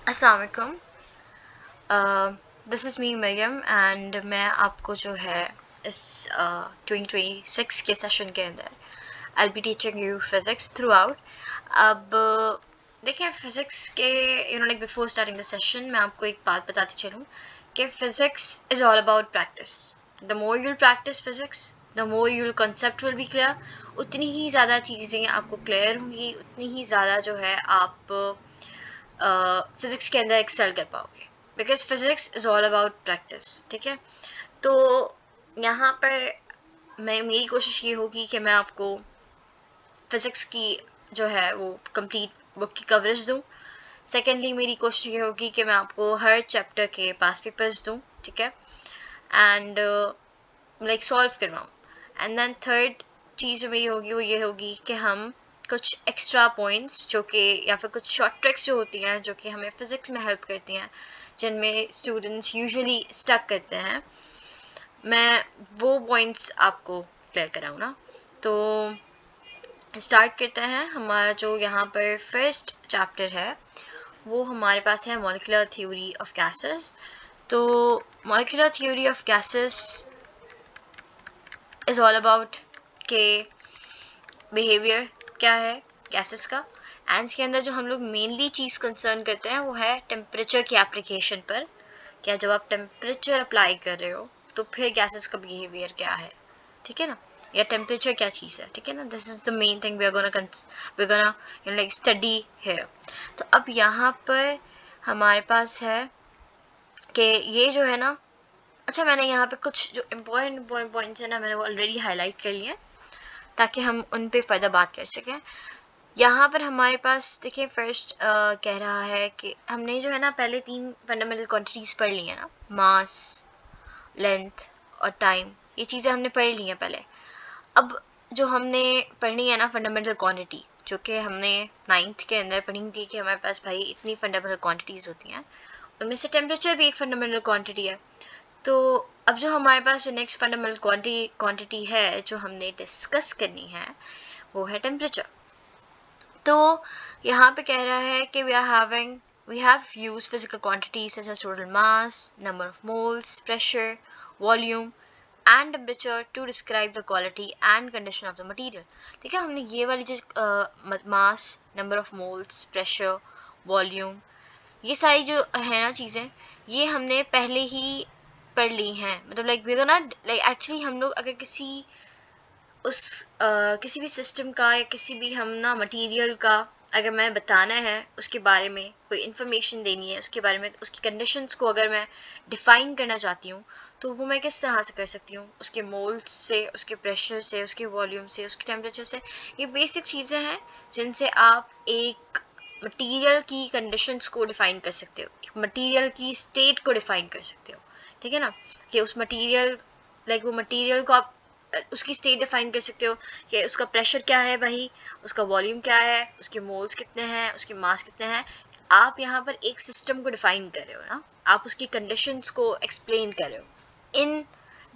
अस्सलाम वालेकुम। This is me Maryam and मैं आपको जो है इस 2026 के सेशन के अंदर I be teaching you physics throughout. अब देखिए फ़िज़िक्स के like before starting the session मैं आपको एक बात बताती चलूँ कि physics is all about practice. The more you'll practice physics the more you'll concept will be clear, उतनी ही ज़्यादा चीज़ें आपको क्लियर होंगी, उतनी ही ज़्यादा जो है आप फिज़िक्स के अंदर एक्सेल कर पाओगे, because physics is all about practice. ठीक है, तो यहाँ पर मेरी कोशिश ये होगी कि मैं आपको फिज़िक्स की जो है वो कंप्लीट बुक की कवरेज दूँ। सेकेंडली मेरी कोशिश ये होगी कि मैं आपको हर चैप्टर के पास पेपर्स दूँ, ठीक है, एंड लाइक सॉल्व करवाऊँ। एंड देन थर्ड चीज़ जो मेरी होगी वो ये होगी कि हम कुछ एक्स्ट्रा पॉइंट्स जो कि या फिर कुछ शॉर्ट ट्रिक्स जो होती हैं जो कि हमें फ़िज़िक्स में हेल्प करती हैं, जिनमें स्टूडेंट्स यूजुअली स्टक करते हैं, मैं वो पॉइंट्स आपको क्लियर कराऊँ ना। तो स्टार्ट करते हैं। हमारा जो यहाँ पर फर्स्ट चैप्टर है वो हमारे पास है मॉलिक्यूलर थ्योरी ऑफ गैसेस। तो molecular theory of gases is all about के बिहेवियर क्या है गैसेस का, एंड इसके अंदर जो हम लोग मेनली चीज़ कंसर्न करते हैं वो है टेम्परेचर की एप्लीकेशन पर। क्या जब आप टेम्परेचर अप्लाई कर रहे हो तो फिर गैसेस का बिहेवियर क्या है, ठीक है ना, या टेम्परेचर क्या चीज़ है, ठीक है ना। This is the main thing we are gonna like study here. तो अब यहाँ पर हमारे पास है कि ये जो है ना, अच्छा मैंने यहाँ पे कुछ जो इम्पोर्टेंट पॉइंट्स है ना मैंने वो ऑलरेडी हाईलाइट कर लिए हैं ताकि हम उन पे फ़र्दर बात कर सकें। यहाँ पर हमारे पास देखिए फर्स्ट कह रहा है कि हमने जो है ना पहले 3 फंडामेंटल क्वांटिटीज़ पढ़ ली हैं ना, मास, लेंथ और टाइम, ये चीज़ें हमने पढ़ ली हैं पहले। अब जो हमने पढ़नी है ना फंडामेंटल क्वांटिटी, जो कि हमने 9th के अंदर पढ़ी थी कि हमारे पास भाई इतनी फंडामेंटल क्वांटिटीज़ होती हैं, उनमें से टेम्परेचर भी एक फंडामेंटल क्वांटिटी है। तो अब जो हमारे पास जो नेक्स्ट फंडामेंटल क्वांटिटी है जो हमने डिस्कस करनी है वो है टेम्परेचर। तो यहाँ पे कह रहा है कि we have used physical quantities such as total mass, number of moles, pressure, volume and temperature to describe the quality and condition of the material। ठीक है, हमने ये वाली जो mass, number of moles, pressure, volume, ये सारी जो है ना चीज़ें, ये हमने पहले ही पढ़ ली हैं। मतलब लाइक वी ना लाइक एक्चुअली हम लोग अगर किसी भी सिस्टम का या किसी भी हम ना मटेरियल का अगर मैं बताना है, उसके बारे में कोई इन्फॉर्मेशन देनी है, उसके बारे में उसकी कंडीशंस को अगर मैं डिफ़ाइन करना चाहती हूँ तो वो मैं किस तरह से कर सकती हूँ, उसके मोल्स से, उसके प्रेशर से, उसके वॉल्यूम से, उसके टेम्परेचर से। ये बेसिक चीज़ें हैं जिनसे आप एक मटेरियल की कंडीशंस को डिफ़ाइन कर सकते हो, एक मटेरियल की स्टेट को डिफ़ाइन कर सकते हो, ठीक है ना, कि उस मटेरियल लाइक वो मटेरियल को आप उसकी स्टेट डिफाइन कर सकते हो कि उसका प्रेशर क्या है भाई, उसका वॉल्यूम क्या है, उसके मोल्स कितने हैं, उसके मास कितने हैं। आप यहाँ पर एक सिस्टम को डिफाइन कर रहे हो ना, आप उसकी कंडीशंस को एक्सप्लेन कर रहे हो इन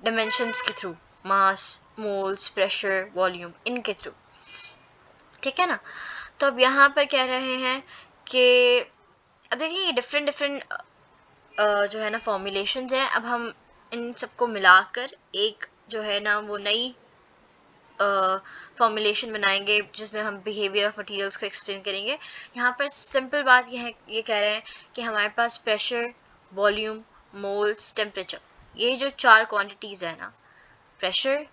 डिमेंशंस के थ्रू, मास, मोल्स, प्रेशर, वॉल्यूम, इनके थ्रू, ठीक है ना। तो अब यहाँ पर कह रहे हैं कि अब देखिए ये डिफरेंट डिफरेंट जो है ना फॉर्मुलेशंस हैं। अब हम इन सबको मिलाकर एक जो है ना वो नई फॉर्मुलेशन बनाएंगे जिसमें हम बिहेवियर ऑफ मटेरियल्स को एक्सप्लेन करेंगे। यहाँ पर सिंपल बात ये कह रहे हैं कि हमारे पास प्रेशर, वॉल्यूम, मोल्स, टेम्परेचर, ये जो 4 क्वांटिटीज़ है ना, प्रेशर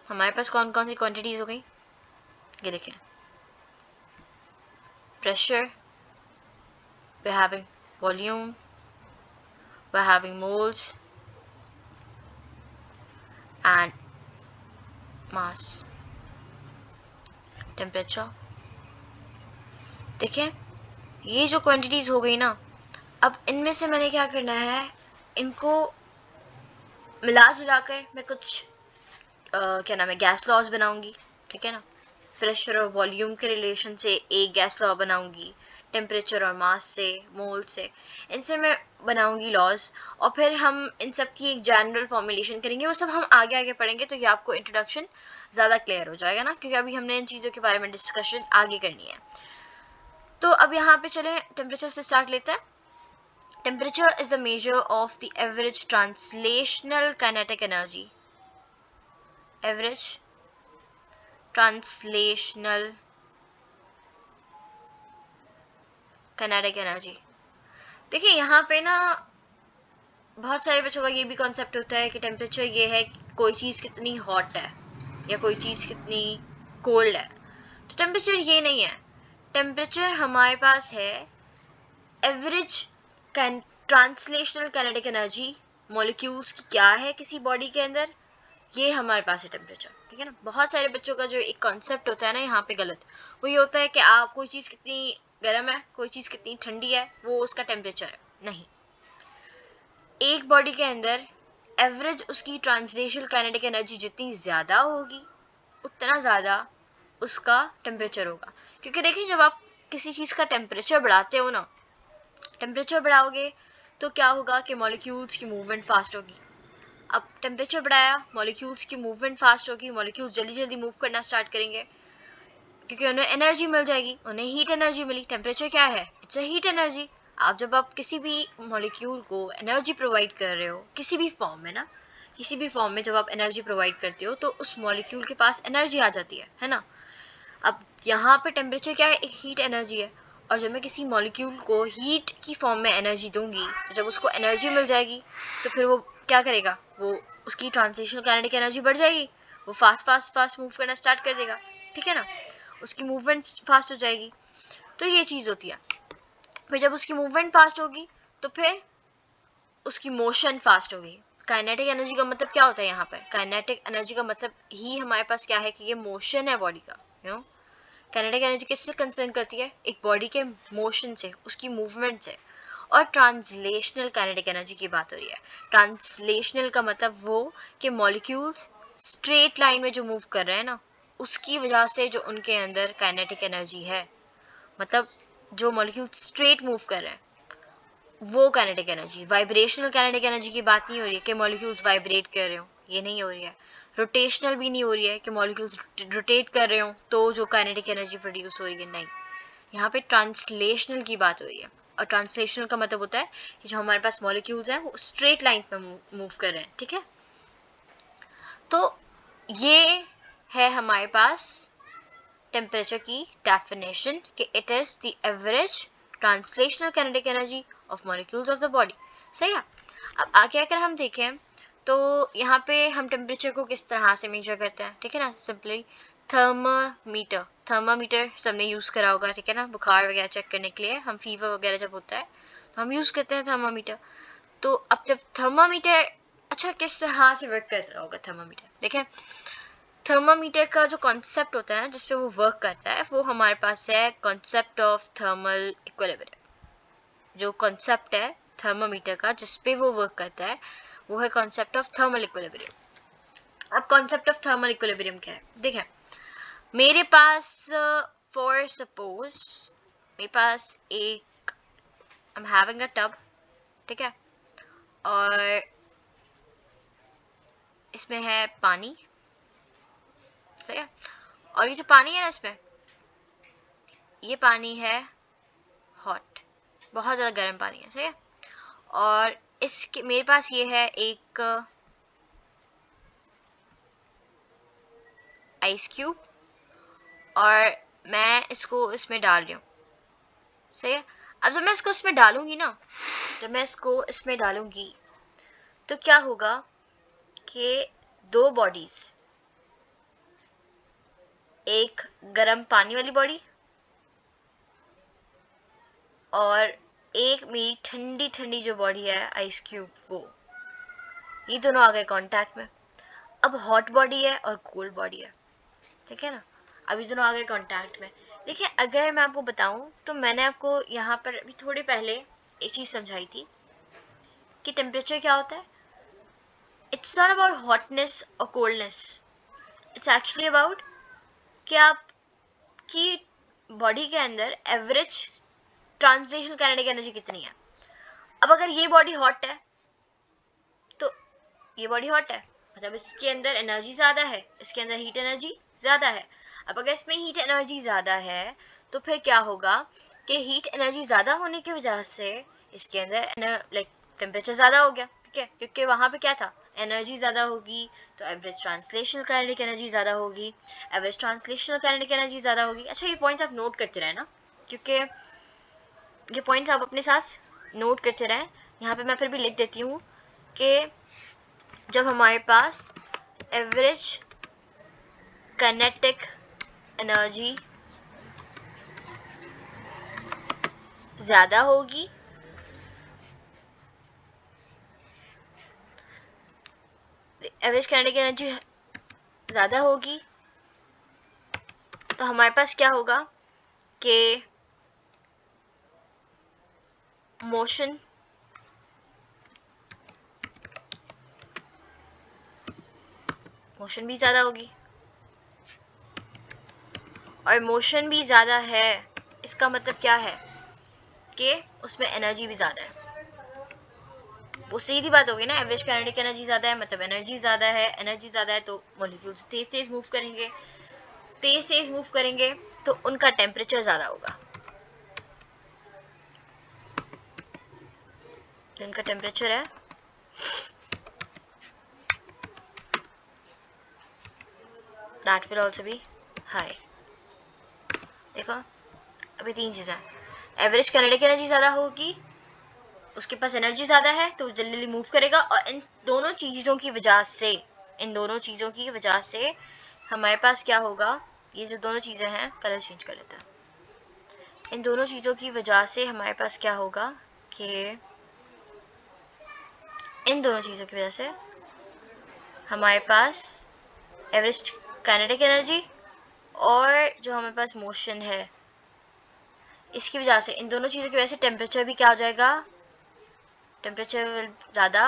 हमारे पास कौन कौन सी क्वांटिटीज़ हो गई, ये देखें, pressure, we're having volume, we're having moles and mass, temperature. देखें ये जो क्वांटिटीज़ हो गई ना, अब इनमें से मैंने क्या करना है, इनको मिला जुला कर मैं कुछ क्या नाम है गैस लॉज बनाऊंगी, ठीक है ना। प्रेशर और वॉल्यूम के रिलेशन से एक गैस लॉ बनाऊंगी, टेम्परेचर और मास से, मोल से, इनसे मैं बनाऊंगी लॉज, और फिर हम इन सब की एक जनरल फॉर्मुलेशन करेंगे। वो सब हम आगे आगे पढ़ेंगे तो ये आपको इंट्रोडक्शन ज़्यादा क्लियर हो जाएगा ना, क्योंकि अभी हमने इन चीज़ों के बारे में डिस्कशन आगे करनी है। तो अब यहाँ पे चले टेम्परेचर से स्टार्ट लेते हैं. Temperature is the measure of the average translational kinetic energy. Average translational kinetic energy. देखिए यहाँ पे ना बहुत सारे बच्चों का ये भी कॉन्सेप्ट होता है कि टेम्परेचर ये है कि कोई चीज़ कितनी हॉट है या कोई चीज़ कितनी कोल्ड है. तो टेम्परेचर ये नहीं है. टेम्परेचर हमारे पास है average translational kinetic energy molecules की क्या है किसी बॉडी के अंदर, ये हमारे पास है टेम्परेचर. ठीक है ना. बहुत सारे बच्चों का जो एक कॉन्सेप्ट होता है ना यहाँ पे गलत, वो ये होता है कि आप कोई चीज़ कितनी गर्म है, कोई चीज़ कितनी ठंडी है, वो उसका टेम्परेचर है. नहीं, एक बॉडी के अंदर एवरेज उसकी ट्रांसलेशनल काइनेटिक एनर्जी जितनी ज़्यादा होगी उतना ज़्यादा उसका टेम्परेचर होगा. क्योंकि देखिए जब आप किसी चीज़ का टेम्परेचर बढ़ाते हो ना, टेम्परेचर बढ़ाओगे तो क्या होगा कि मॉलिक्यूल्स की मूवमेंट फास्ट होगी. अब टेम्परेचर बढ़ाया, मॉलिक्यूल्स की मूवमेंट फास्ट होगी, मॉलिक्यूल्स जल्दी जल्दी मूव करना स्टार्ट करेंगे क्योंकि उन्हें एनर्जी मिल जाएगी, उन्हें हीट एनर्जी मिली. टेम्परेचर क्या है? It's a heat energy. जब आप किसी भी मॉलिक्यूल को एनर्जी प्रोवाइड कर रहे हो किसी भी फॉर्म में ना, किसी भी फॉर्म में जब आप एनर्जी प्रोवाइड करते हो तो उस मॉलिक्यूल के पास एनर्जी आ जाती है ना. अब यहाँ पे टेम्परेचर क्या है? एक हीट एनर्जी है. और जब मैं किसी मॉलिक्यूल को हीट की फॉर्म में एनर्जी दूंगी तो जब उसको एनर्जी मिल जाएगी तो फिर वो क्या करेगा? वो उसकी ट्रांसलेशनल काइनेटिक एनर्जी बढ़ जाएगी, वो फास्ट मूव करना स्टार्ट कर देगा. ठीक है ना. उसकी मूवमेंट फास्ट हो जाएगी. तो ये चीज़ होती है. फिर जब उसकी मूवमेंट फास्ट होगी तो फिर उसकी मोशन फास्ट होगी. काइनेटिक एनर्जी का मतलब क्या होता है यहाँ पर? काइनेटिक एनर्जी का मतलब ही हमारे पास क्या है कि ये मोशन है बॉडी का. यू नो, काइनेटिक एनर्जी किससे कंसर्न करती है? एक बॉडी के मोशन से, उसकी मूवमेंट से. और ट्रांसलेशनल काइनेटिक एनर्जी की बात हो रही है. ट्रांसलेशनल का मतलब वो कि मॉलिक्यूल्स स्ट्रेट लाइन में जो मूव कर रहे हैं ना, उसकी वजह से जो उनके अंदर काइनेटिक एनर्जी है, मतलब जो मॉलिक्यूल स्ट्रेट मूव कर रहे हैं वो kinetic energy. Vibrational kinetic energy की बात नहीं हो रही है कि मॉलिक्यूल्स वाइब्रेट कर रहे हो, ये नहीं हो रही है. रोटेशनल भी नहीं हो रही है कि मॉलिक्यूल्स रोटेट कर रहे हो तो जो काइनेटिक एनर्जी प्रोड्यूस हो रही है. नहीं, यहाँ पे ट्रांसलेशनल की बात हो रही है. और ट्रांसलेशनल का मतलब होता है कि जो हमारे पास मॉलिक्यूल्स हैं वो स्ट्रेट लाइन में मूव कर रहे हैं. ठीक है. तो ये है हमारे पास टेम्परेचर की डेफिनेशन कि it is the average translational kinetic energy of molecules of the body. सही है. अब आगे अगर हम देखें तो यहाँ पे हम टेम्परेचर को किस तरह से मेजर करते हैं. ठीक है ना. Simply thermometer. थर्मामीटर सबने यूज़ करा होगा. ठीक है ना. बुखार वगैरह चेक करने के लिए हम फीवर वगैरह जब होता है तो हम यूज़ करते हैं थर्मामीटर. तो अब जब थर्मामीटर, अच्छा किस तरह से वर्क करता होगा थर्मामीटर? देखें, थर्मामीटर का जो कॉन्सेप्ट होता है ना जिसपे वो वर्क करता है वो हमारे पास है कॉन्सेप्ट ऑफ थर्मल इक्विलिब्रियम. जो कॉन्सेप्ट है थर्मामीटर का जिसपे वो वर्क करता है वो है कॉन्सेप्ट ऑफ थर्मल इक्विलिब्रियम. अब कॉन्सेप्ट ऑफ थर्मल इक्विलिब्रियम क्या है? देखें, मेरे पास फॉर सपोज मेरे पास एक I am having a tub. ठीक है. और इसमें है पानी. सही है. और ये जो पानी है ना इसमें, ये पानी है हॉट, बहुत ज़्यादा गर्म पानी है. सही है. और इसके मेरे पास ये है एक आइस क्यूब और मैं इसको इसमें डाल रही हूँ. सही है. अब जब मैं इसको इसमें डालूंगी ना, जब मैं इसको इसमें डालूंगी तो क्या होगा कि दो बॉडीज, एक गर्म पानी वाली बॉडी और एक मेरी ठंडी ठंडी जो बॉडी है आइस क्यूब, वो ये दोनों आ गए कांटेक्ट में. अब हॉट बॉडी है और कोल्ड बॉडी है. ठीक है ना. अब ये दोनों आ गए कांटेक्ट में. देखिए, अगर मैं आपको बताऊं तो मैंने आपको यहाँ पर अभी थोड़ी पहले एक चीज़ समझाई थी कि टेम्परेचर क्या होता है. इट्स नॉट अबाउट हॉटनेस और कोल्डनेस. इट्स एक्चुअली अबाउट कि आपकी बॉडी के अंदर एवरेज ट्रांसलेशनल काइनेटिक एनर्जी कितनी है. अब अगर ये बॉडी हॉट है तो ये बॉडी हॉट है, मतलब इसके अंदर एनर्जी ज़्यादा है, इसके अंदर हीट एनर्जी ज़्यादा है. अब अगर इसमें हीट एनर्जी ज़्यादा है तो फिर क्या होगा कि हीट एनर्जी ज़्यादा होने की वजह से इसके अंदर लाइक टेम्परेचर ज़्यादा हो गया, ठीक है, क्योंकि वहाँ पे क्या था, एनर्जी ज़्यादा होगी तो एवरेज ट्रांसलेशनल काइनेटिक एनर्जी ज़्यादा होगी, एवरेज ट्रांसलेशनल काइनेटिक एनर्जी ज़्यादा होगी। अच्छा, ये पॉइंट आप नोट करते रहे ना, क्योंकि ये पॉइंट्स आप अपने साथ नोट करते रहें। यहाँ पे मैं फिर भी लिख देती हूँ कि जब हमारे पास एवरेज काइनेटिक एनर्जी ज़्यादा होगी, एवरेज काइनेटिक एनर्जी ज़्यादा होगी तो हमारे पास क्या होगा कि मोशन भी ज़्यादा होगी, और मोशन भी ज़्यादा है इसका मतलब क्या है कि उसमें एनर्जी भी ज़्यादा है। वो सीधी बात होगी ना, एवरेज काइनेटिक एनर्जी ज़्यादा है मतलब एनर्जी ज़्यादा है, एनर्जी ज़्यादा है तो मॉलिक्यूल्स तेज तेज मूव करेंगे, तेज तेज मूव करेंगे तो उनका टेम्परेचर ज़्यादा होगा, जो उनका टेम्परेचर है that will also be high। देखो अभी तीन चीज़ें, एवरेज काइनेटिक एनर्जी ज़्यादा होगी, उसके पास एनर्जी ज़्यादा है तो जल्दी जल्दी मूव करेगा, और इन दोनों चीज़ों की वजह से हमारे पास क्या होगा, ये जो दोनों चीज़ें हैं, कलर चेंज कर लेते हैं, इन दोनों चीज़ों की वजह से हमारे पास क्या होगा कि इन दोनों चीज़ों की वजह से हमारे पास एवरेज काइनेटिक एनर्जी और जो हमारे पास मोशन है, इसकी वजह से, इन दोनों चीज़ों की वजह से टेम्परेचर भी क्या हो जाएगा, टेम्परेचर ज़्यादा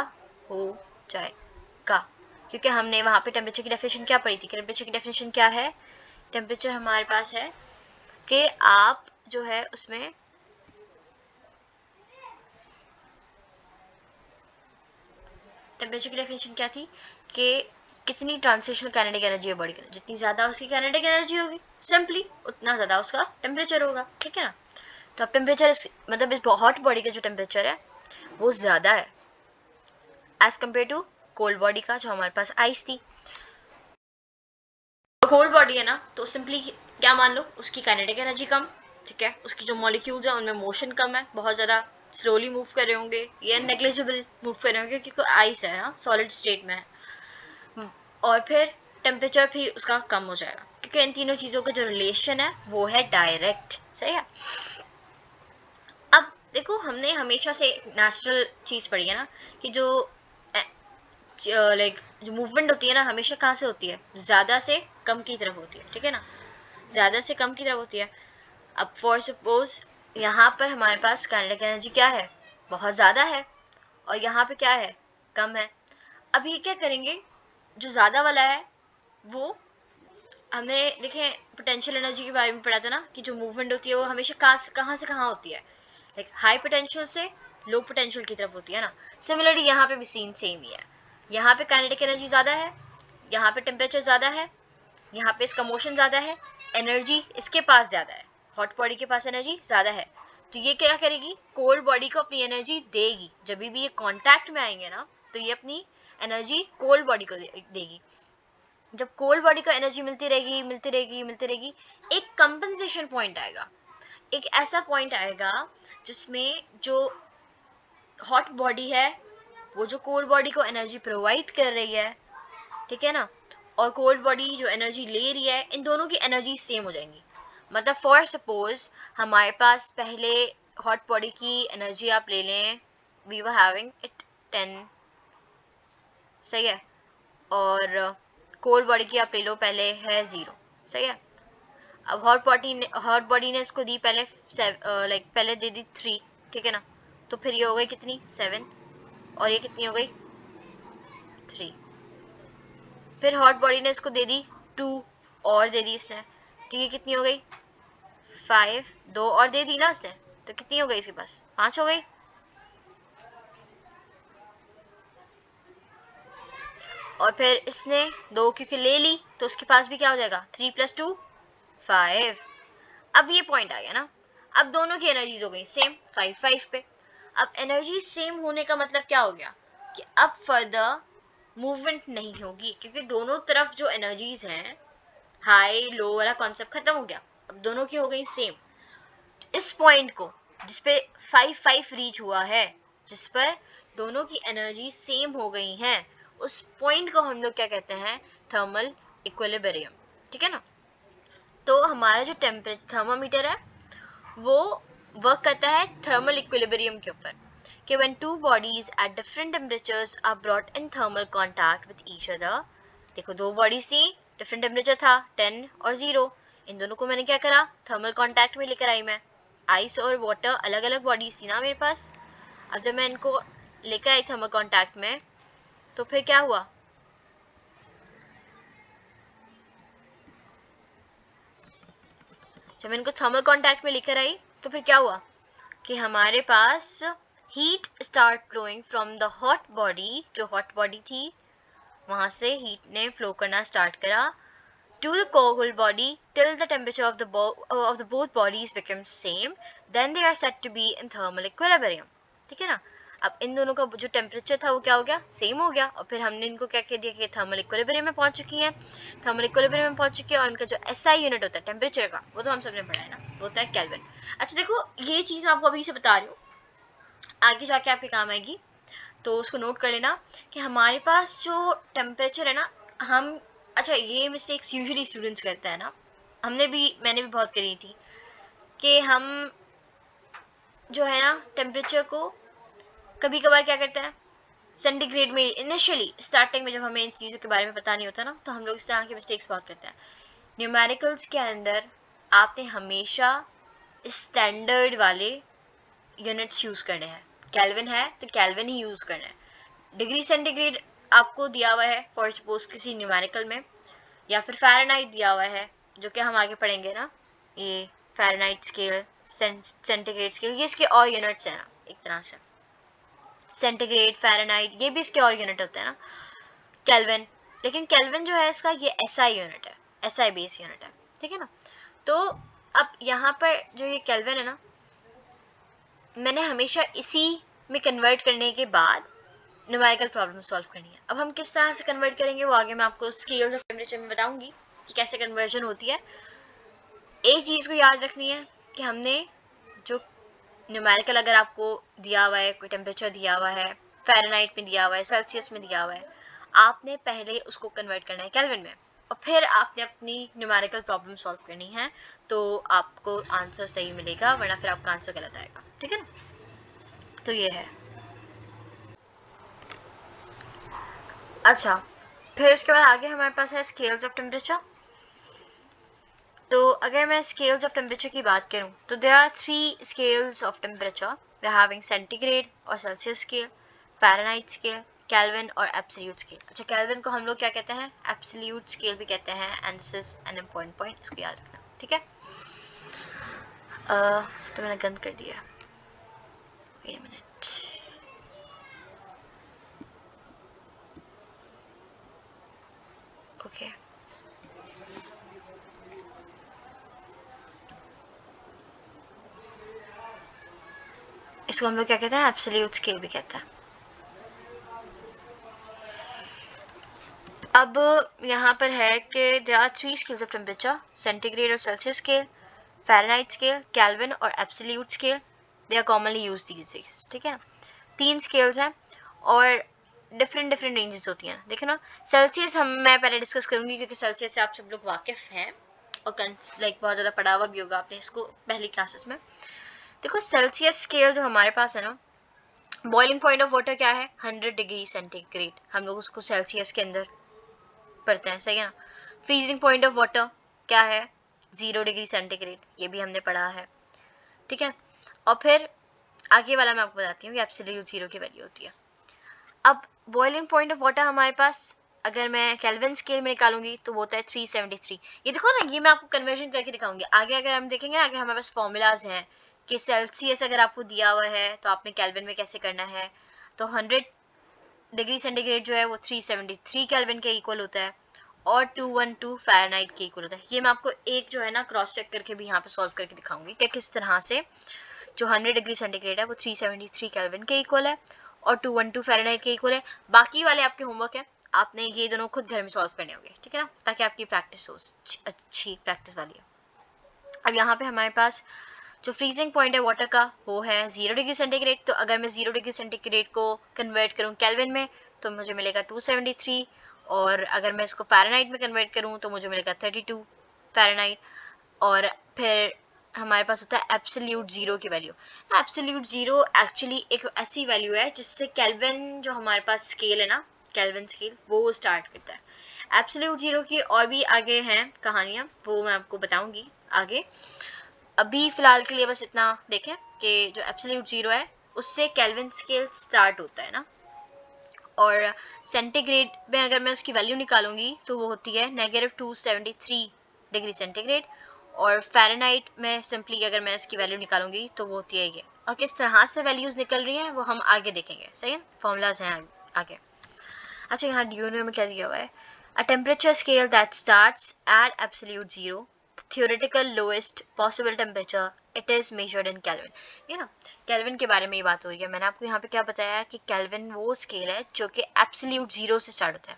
हो जाएगा, क्योंकि हमने वहाँ पे टेम्परेचर की डेफिनेशन क्या पढ़ी थी, टेम्परेचर की डेफिनेशन क्या है, टेम्परेचर हमारे पास है कि आप जो है उसमें टेम्परेचर की डेफिनेशन क्या थी कि कितनी ट्रांसलेशनल काइनेटिक एनर्जी है बॉडी के अंदर, जितनी ज़्यादा उसकी काइनेटिक एनर्जी होगी सिंपली उतना ज़्यादा उसका टेम्परेचर होगा, ठीक है ना। तो अब टेम्परेचर मतलब इस हॉट बॉडी का जो टेम्परेचर है वो ज़्यादा है as compare to cold body का, जो हमारे पास आइस थी। कोल्ड बॉडी है ना, तो सिंपली क्या मान लो, उसकी काइनेटिक एनर्जी कम, ठीक है, उसकी जो मॉलिक्यूल्स है उनमें मोशन कम है, बहुत ज़्यादा स्लोली मूव कर रहे होंगे या नेग्लिजिबल मूव कर रहे होंगे, क्योंकि आइस है ना, सॉलिड स्टेट में है, और फिर टेम्परेचर भी उसका कम हो जाएगा, क्योंकि इन तीनों चीज़ों का जो रिलेशन है वो है डायरेक्ट, सही है। अब देखो, हमने हमेशा से नेचुरल चीज़ पढ़ी है ना कि जो लाइक जो मूवमेंट होती है ना, हमेशा कहाँ से होती है, ज़्यादा से कम की तरफ होती है, ठीक है ना, ज़्यादा से कम की तरफ होती है। अब फॉर सपोज यहाँ पर हमारे पास काइनेटिक एनर्जी क्या है, बहुत ज़्यादा है, और यहाँ पे क्या है, कम है। अब ये क्या करेंगे, जो ज़्यादा वाला है वो, हमने देखे पोटेंशियल एनर्जी के बारे में पढ़ा था ना कि जो मूवमेंट होती है वो हमेशा कहाँ से कहाँ होती है, लाइक हाई पोटेंशियल से लो पोटेंशियल की तरफ होती है ना। सिमिलरली यहाँ पे भी सीन सेम ही है, यहाँ पे काइनेटिक एनर्जी ज़्यादा है, यहाँ पे टेम्परेचर ज़्यादा है, यहाँ पे इसका मोशन ज़्यादा है, एनर्जी इसके पास ज़्यादा है, हॉट बॉडी के पास एनर्जी ज़्यादा है, तो ये क्या करेगी, कोल्ड बॉडी को अपनी एनर्जी देगी, जब भी ये कांटेक्ट में आएंगे ना तो ये अपनी एनर्जी कोल्ड बॉडी को देगी। जब कोल्ड बॉडी को एनर्जी मिलती रहेगी, एक कंपनसेशन पॉइंट आएगा, एक ऐसा पॉइंट आएगा जिसमें जो हॉट बॉडी है वो जो कोल्ड बॉडी को एनर्जी प्रोवाइड कर रही है, ठीक है ना, और कोल्ड बॉडी जो एनर्जी ले रही है, इन दोनों की एनर्जी सेम हो जाएंगी। मतलब फॉर सपोज हमारे पास पहले हॉट बॉडी की एनर्जी आप ले लें, वी वर हैविंग इट 10, सही है, और कोल्ड बॉडी की आप ले लो पहले है 0, सही है। अब हॉट बॉडी ने इसको दी पहले लाइक पहले दे दी 3, ठीक है ना, तो फिर ये हो गई कितनी 7, और ये कितनी हो गई 3, फिर हॉट बॉडी ने इसको दे दी 2 और दे दी इसने, तो ये कितनी हो गई 5, 2 और दे दी ना इसने, तो कितनी हो गई इसके पास 5 हो गई, और फिर इसने 2 क्योंकि ले ली तो उसके पास भी क्या हो जाएगा 3 + 2 5। अब ये पॉइंट आ गया ना, अब दोनों की एनर्जीज हो गई सेम 5-5 पे। अब एनर्जी सेम होने का मतलब क्या हो गया कि अब फर्दर मूवमेंट नहीं होगी, क्योंकि दोनों तरफ जो एनर्जीज हैं हाई लो वाला कॉन्सेप्ट खत्म हो गया, अब दोनों की हो गई सेम। इस पॉइंट को जिसपे 5-5 रीच हुआ है, जिस पर दोनों की एनर्जी सेम हो गई हैं, उस पॉइंट को हम लोग क्या कहते हैं, थर्मल इक्विलिब्रियम। ठीक है ना। तो हमारा जो थर्मामीटर है वो वर्क करता है थर्मल इक्विलिब्रियम के ऊपर, कि when two bodies at different temperatures are brought in thermal contact with each other। देखो दो बॉडीज थी, डिफरेंट टेम्परेचर था 10 और 0, इन दोनों को मैंने क्या करा, थर्मल कांटेक्ट में लेकर आई मैं। आइस और वाटर अलग अलग बॉडीज थी ना मेरे पास। अब जब मैं इनको लेकर आई थर्मल कांटेक्ट में, तो फिर क्या हुआ, जब मैं इनको थर्मल कांटेक्ट में लेकर आई तो फिर क्या हुआ कि हमारे पास heat start flowing from the hot body, जो हॉट बॉडी थी वहां से हीट ने फ्लो करना स्टार्ट करा to the cold body till the temperature of the both bodies becomes same, then they are said to be in thermal equilibrium। ठीक है ना। अब इन दोनों का जो टेम्परेचर था वो क्या हो गया, सेम हो गया, और फिर हमने इनको क्या कह दिया कि थर्मल इक्विलिब्रियम में पहुंच चुकी हैं, थर्मल इक्विलिब्रियम में पहुंच चुकी है। और इनका जो एसआई यूनिट होता है टेम्परेचर का, वो तो हम सबने पढ़ा है ना, वो होता है केल्विन। अच्छा देखो ये चीज मैं आपको अभी से बता रही हूँ, आगे जाके आपके काम आएगी, तो उसको नोट कर लेना कि हमारे पास जो टेम्परेचर है ना, हम, अच्छा ये मिस्टेक्स यूजुअली स्टूडेंट्स करते हैं ना, मैंने भी बहुत करी थी, कि हम जो है ना टेम्परेचर को कभी कभार क्या करते हैं, सेंटीग्रेड में इनिशियली स्टार्टिंग में जब हमें इन चीज़ों के बारे में पता नहीं होता ना, तो हम लोग इस तरह की मिस्टेक्स बहुत करते हैं। न्यूमेरिकल्स के अंदर आपने हमेशा स्टैंडर्ड वाले यूनिट्स यूज़ करने हैं, केल्विन है तो केल्विन ही यूज़ करना है। डिग्री सेंटीग्रेड आपको दिया हुआ है फॉर सपोज किसी न्यूमेरिकल में, या फिर फ़ारेनहाइट दिया हुआ है, जो कि हम आगे पढ़ेंगे ना, ये फ़ारेनहाइट स्केल, सेंटीग्रेड स्केल, ये इसके और यूनिट्स हैं ना एक तरह से, सेंटीग्रेड फ़ारेनहाइट ये भी इसके और यूनिट होते हैं ना, केल्विन। लेकिन केल्विन जो है इसका ये एसआई यूनिट है, एसआई बेस यूनिट है। ठीक है ना। तो अब यहाँ पर जो ये केल्विन है ना, मैंने हमेशा इसी में कन्वर्ट करने के बाद न्यूमेरिकल प्रॉब्लम सॉल्व करनी है। अब हम किस तरह से कन्वर्ट करेंगे वो आगे मैं आपको स्केल्स ऑफ टेम्परेचर में बताऊंगी कि कैसे कन्वर्जन होती है। एक चीज़ को याद रखनी है कि हमने जो न्यूमेरिकल अगर आपको दिया हुआ है, कोई टेम्परेचर दिया हुआ है, फ़ारेनहाइट में दिया हुआ है, सेल्सियस में दिया हुआ है, आपने पहले उसको कन्वर्ट करना है केल्विन में, और फिर आपने अपनी न्यूमेरिकल प्रॉब्लम सॉल्व करनी है, तो आपको आंसर सही मिलेगा, वरना फिर आपका आंसर गलत आएगा। ठीक है ना। तो ये है। अच्छा फिर उसके बाद आगे हमारे पास है स्केल्स ऑफ टेम्परेचर। तो अगर मैं स्केल्स ऑफ टेम्परेचर की बात करूं तो there are 3 scales of temperature, we are having centigrade और Celsius scale, Fahrenheit scale, Kelvin और एब्सोल्यूट स्केल। अच्छा केल्विन को हम लोग क्या कहते हैं, एब्सोल्यूट स्केल भी कहते हैं, and this is an important point, इसको याद रखना। ठीक है। तो मैंने गंद कर दिया, वेट अ मिनट। ओके इसको हम लोग क्या कहते हैं, एब्सोल्यूट स्केल भी कहते हैं। अब यहाँ पर है कि there are 3 scales of temperature, centigrade और Celsius scale, Fahrenheit scale, Kelvin और absolute scale, they are commonly used these days. ठीक है ना। 3 स्केल्स हैं और डिफरेंट रेंजेस होती हैं। देखो ना सेल्सियस मैं पहले डिस्कस करूंगी, क्योंकि सेल्सियस से आप सब लोग वाकिफ हैं और लाइक बहुत ज़्यादा पढ़ा हुआ भी होगा आपने इसको पहली क्लासेस में। देखो सेल्सियस स्केल जो हमारे पास है ना, बॉइलिंग पॉइंट ऑफ वाटर क्या है, 100 डिग्री सेंटीग्रेड, हम लोग उसको सेल्सियस के अंदर पढ़ते हैं, सही है ना। फ्रीजिंग पॉइंट ऑफ वाटर क्या है, 0 डिग्री सेंटीग्रेड, ये भी हमने पढ़ा है। ठीक है। और फिर आगे वाला मैं आपको बताती हूँ कि एब्सोल्यूट जीरो की वैल्यू होती है। अब बॉइलिंग पॉइंट ऑफ वाटर हमारे पास अगर मैं केल्विन स्केल में निकालूंगी तो वो होता है 373। ये देखो ना, ये मैं आपको कन्वर्जन करके दिखाऊंगी आगे। अगर हम देखेंगे आगे हमारे पास फॉर्मूलाज हैं कि सेल्सियस अगर आपको दिया हुआ है तो आपने केल्विन में कैसे करना है। तो 100 डिग्री सेंटीग्रेड जो है वो 373 केल्विन के इक्वल होता है, और 212 फ़ारेनहाइट के इक्वल होता है। ये मैं आपको एक जो है ना क्रॉस चेक करके भी यहाँ पे सॉल्व करके दिखाऊंगी कि किस तरह से जो 100 डिग्री सेंटीग्रेड है वो 373 केल्विन के इक्वल है और 212 फ़ारेनहाइट के इक्वल है। बाकी वाले आपके होमवर्क है, आपने ये दोनों खुद घर में सॉल्व करने होंगे, ठीक है ना, ताकि आपकी प्रैक्टिस हो, अच्छी प्रैक्टिस वाली है। अब यहाँ पे हमारे पास जो फ्रीजिंग पॉइंट है वाटर का वो है 0 डिग्री सेंटीग्रेड। तो अगर मैं 0 डिग्री सेंटीग्रेड को कन्वर्ट करूँ केल्विन में तो मुझे मिलेगा 273, और अगर मैं इसको फ़ारेनहाइट में कन्वर्ट करूँ तो मुझे मिलेगा 32 फ़ारेनहाइट। और फिर हमारे पास होता है एब्सोल्यूट ज़ीरो की वैल्यू। एब्सोल्यूट ज़ीरो एक्चुअली एक ऐसी वैल्यू है जिससे केल्विन जो हमारे पास स्केल है ना, केल्विन स्केल, वो स्टार्ट करता है। एब्सोल्यूट ज़ीरो की और भी आगे हैं कहानियाँ, वो मैं आपको बताऊंगी आगे। अभी फिलहाल के लिए बस इतना देखें कि जो एब्सोल्यूट ज़ीरो है उससे केल्विन स्केल स्टार्ट होता है ना, और सेंटीग्रेड में अगर मैं उसकी वैल्यू निकालूंगी तो वो होती है -273 डिग्री सेंटीग्रेड, और फ़ारेनहाइट में सिंपली अगर मैं इसकी वैल्यू निकालूंगी तो वो होती है ये। और किस तरह से वैल्यूज़ निकल रही हैं वो हम आगे देखेंगे, सही है, फॉर्मूलाज हैं आगे। अच्छा, यहाँ ड्यूनो में क्या दिया हुआ है, अ temperature scale that starts at absolute zero, theoretical lowest possible temperature, it is measured in Kelvin। ये ना केल्विन के बारे में ही बात हो रही है। मैंने आपको यहाँ पे क्या बताया कि केल्विन वो स्केल है जो कि एब्सोल्यूट ज़ीरो से स्टार्ट होता है,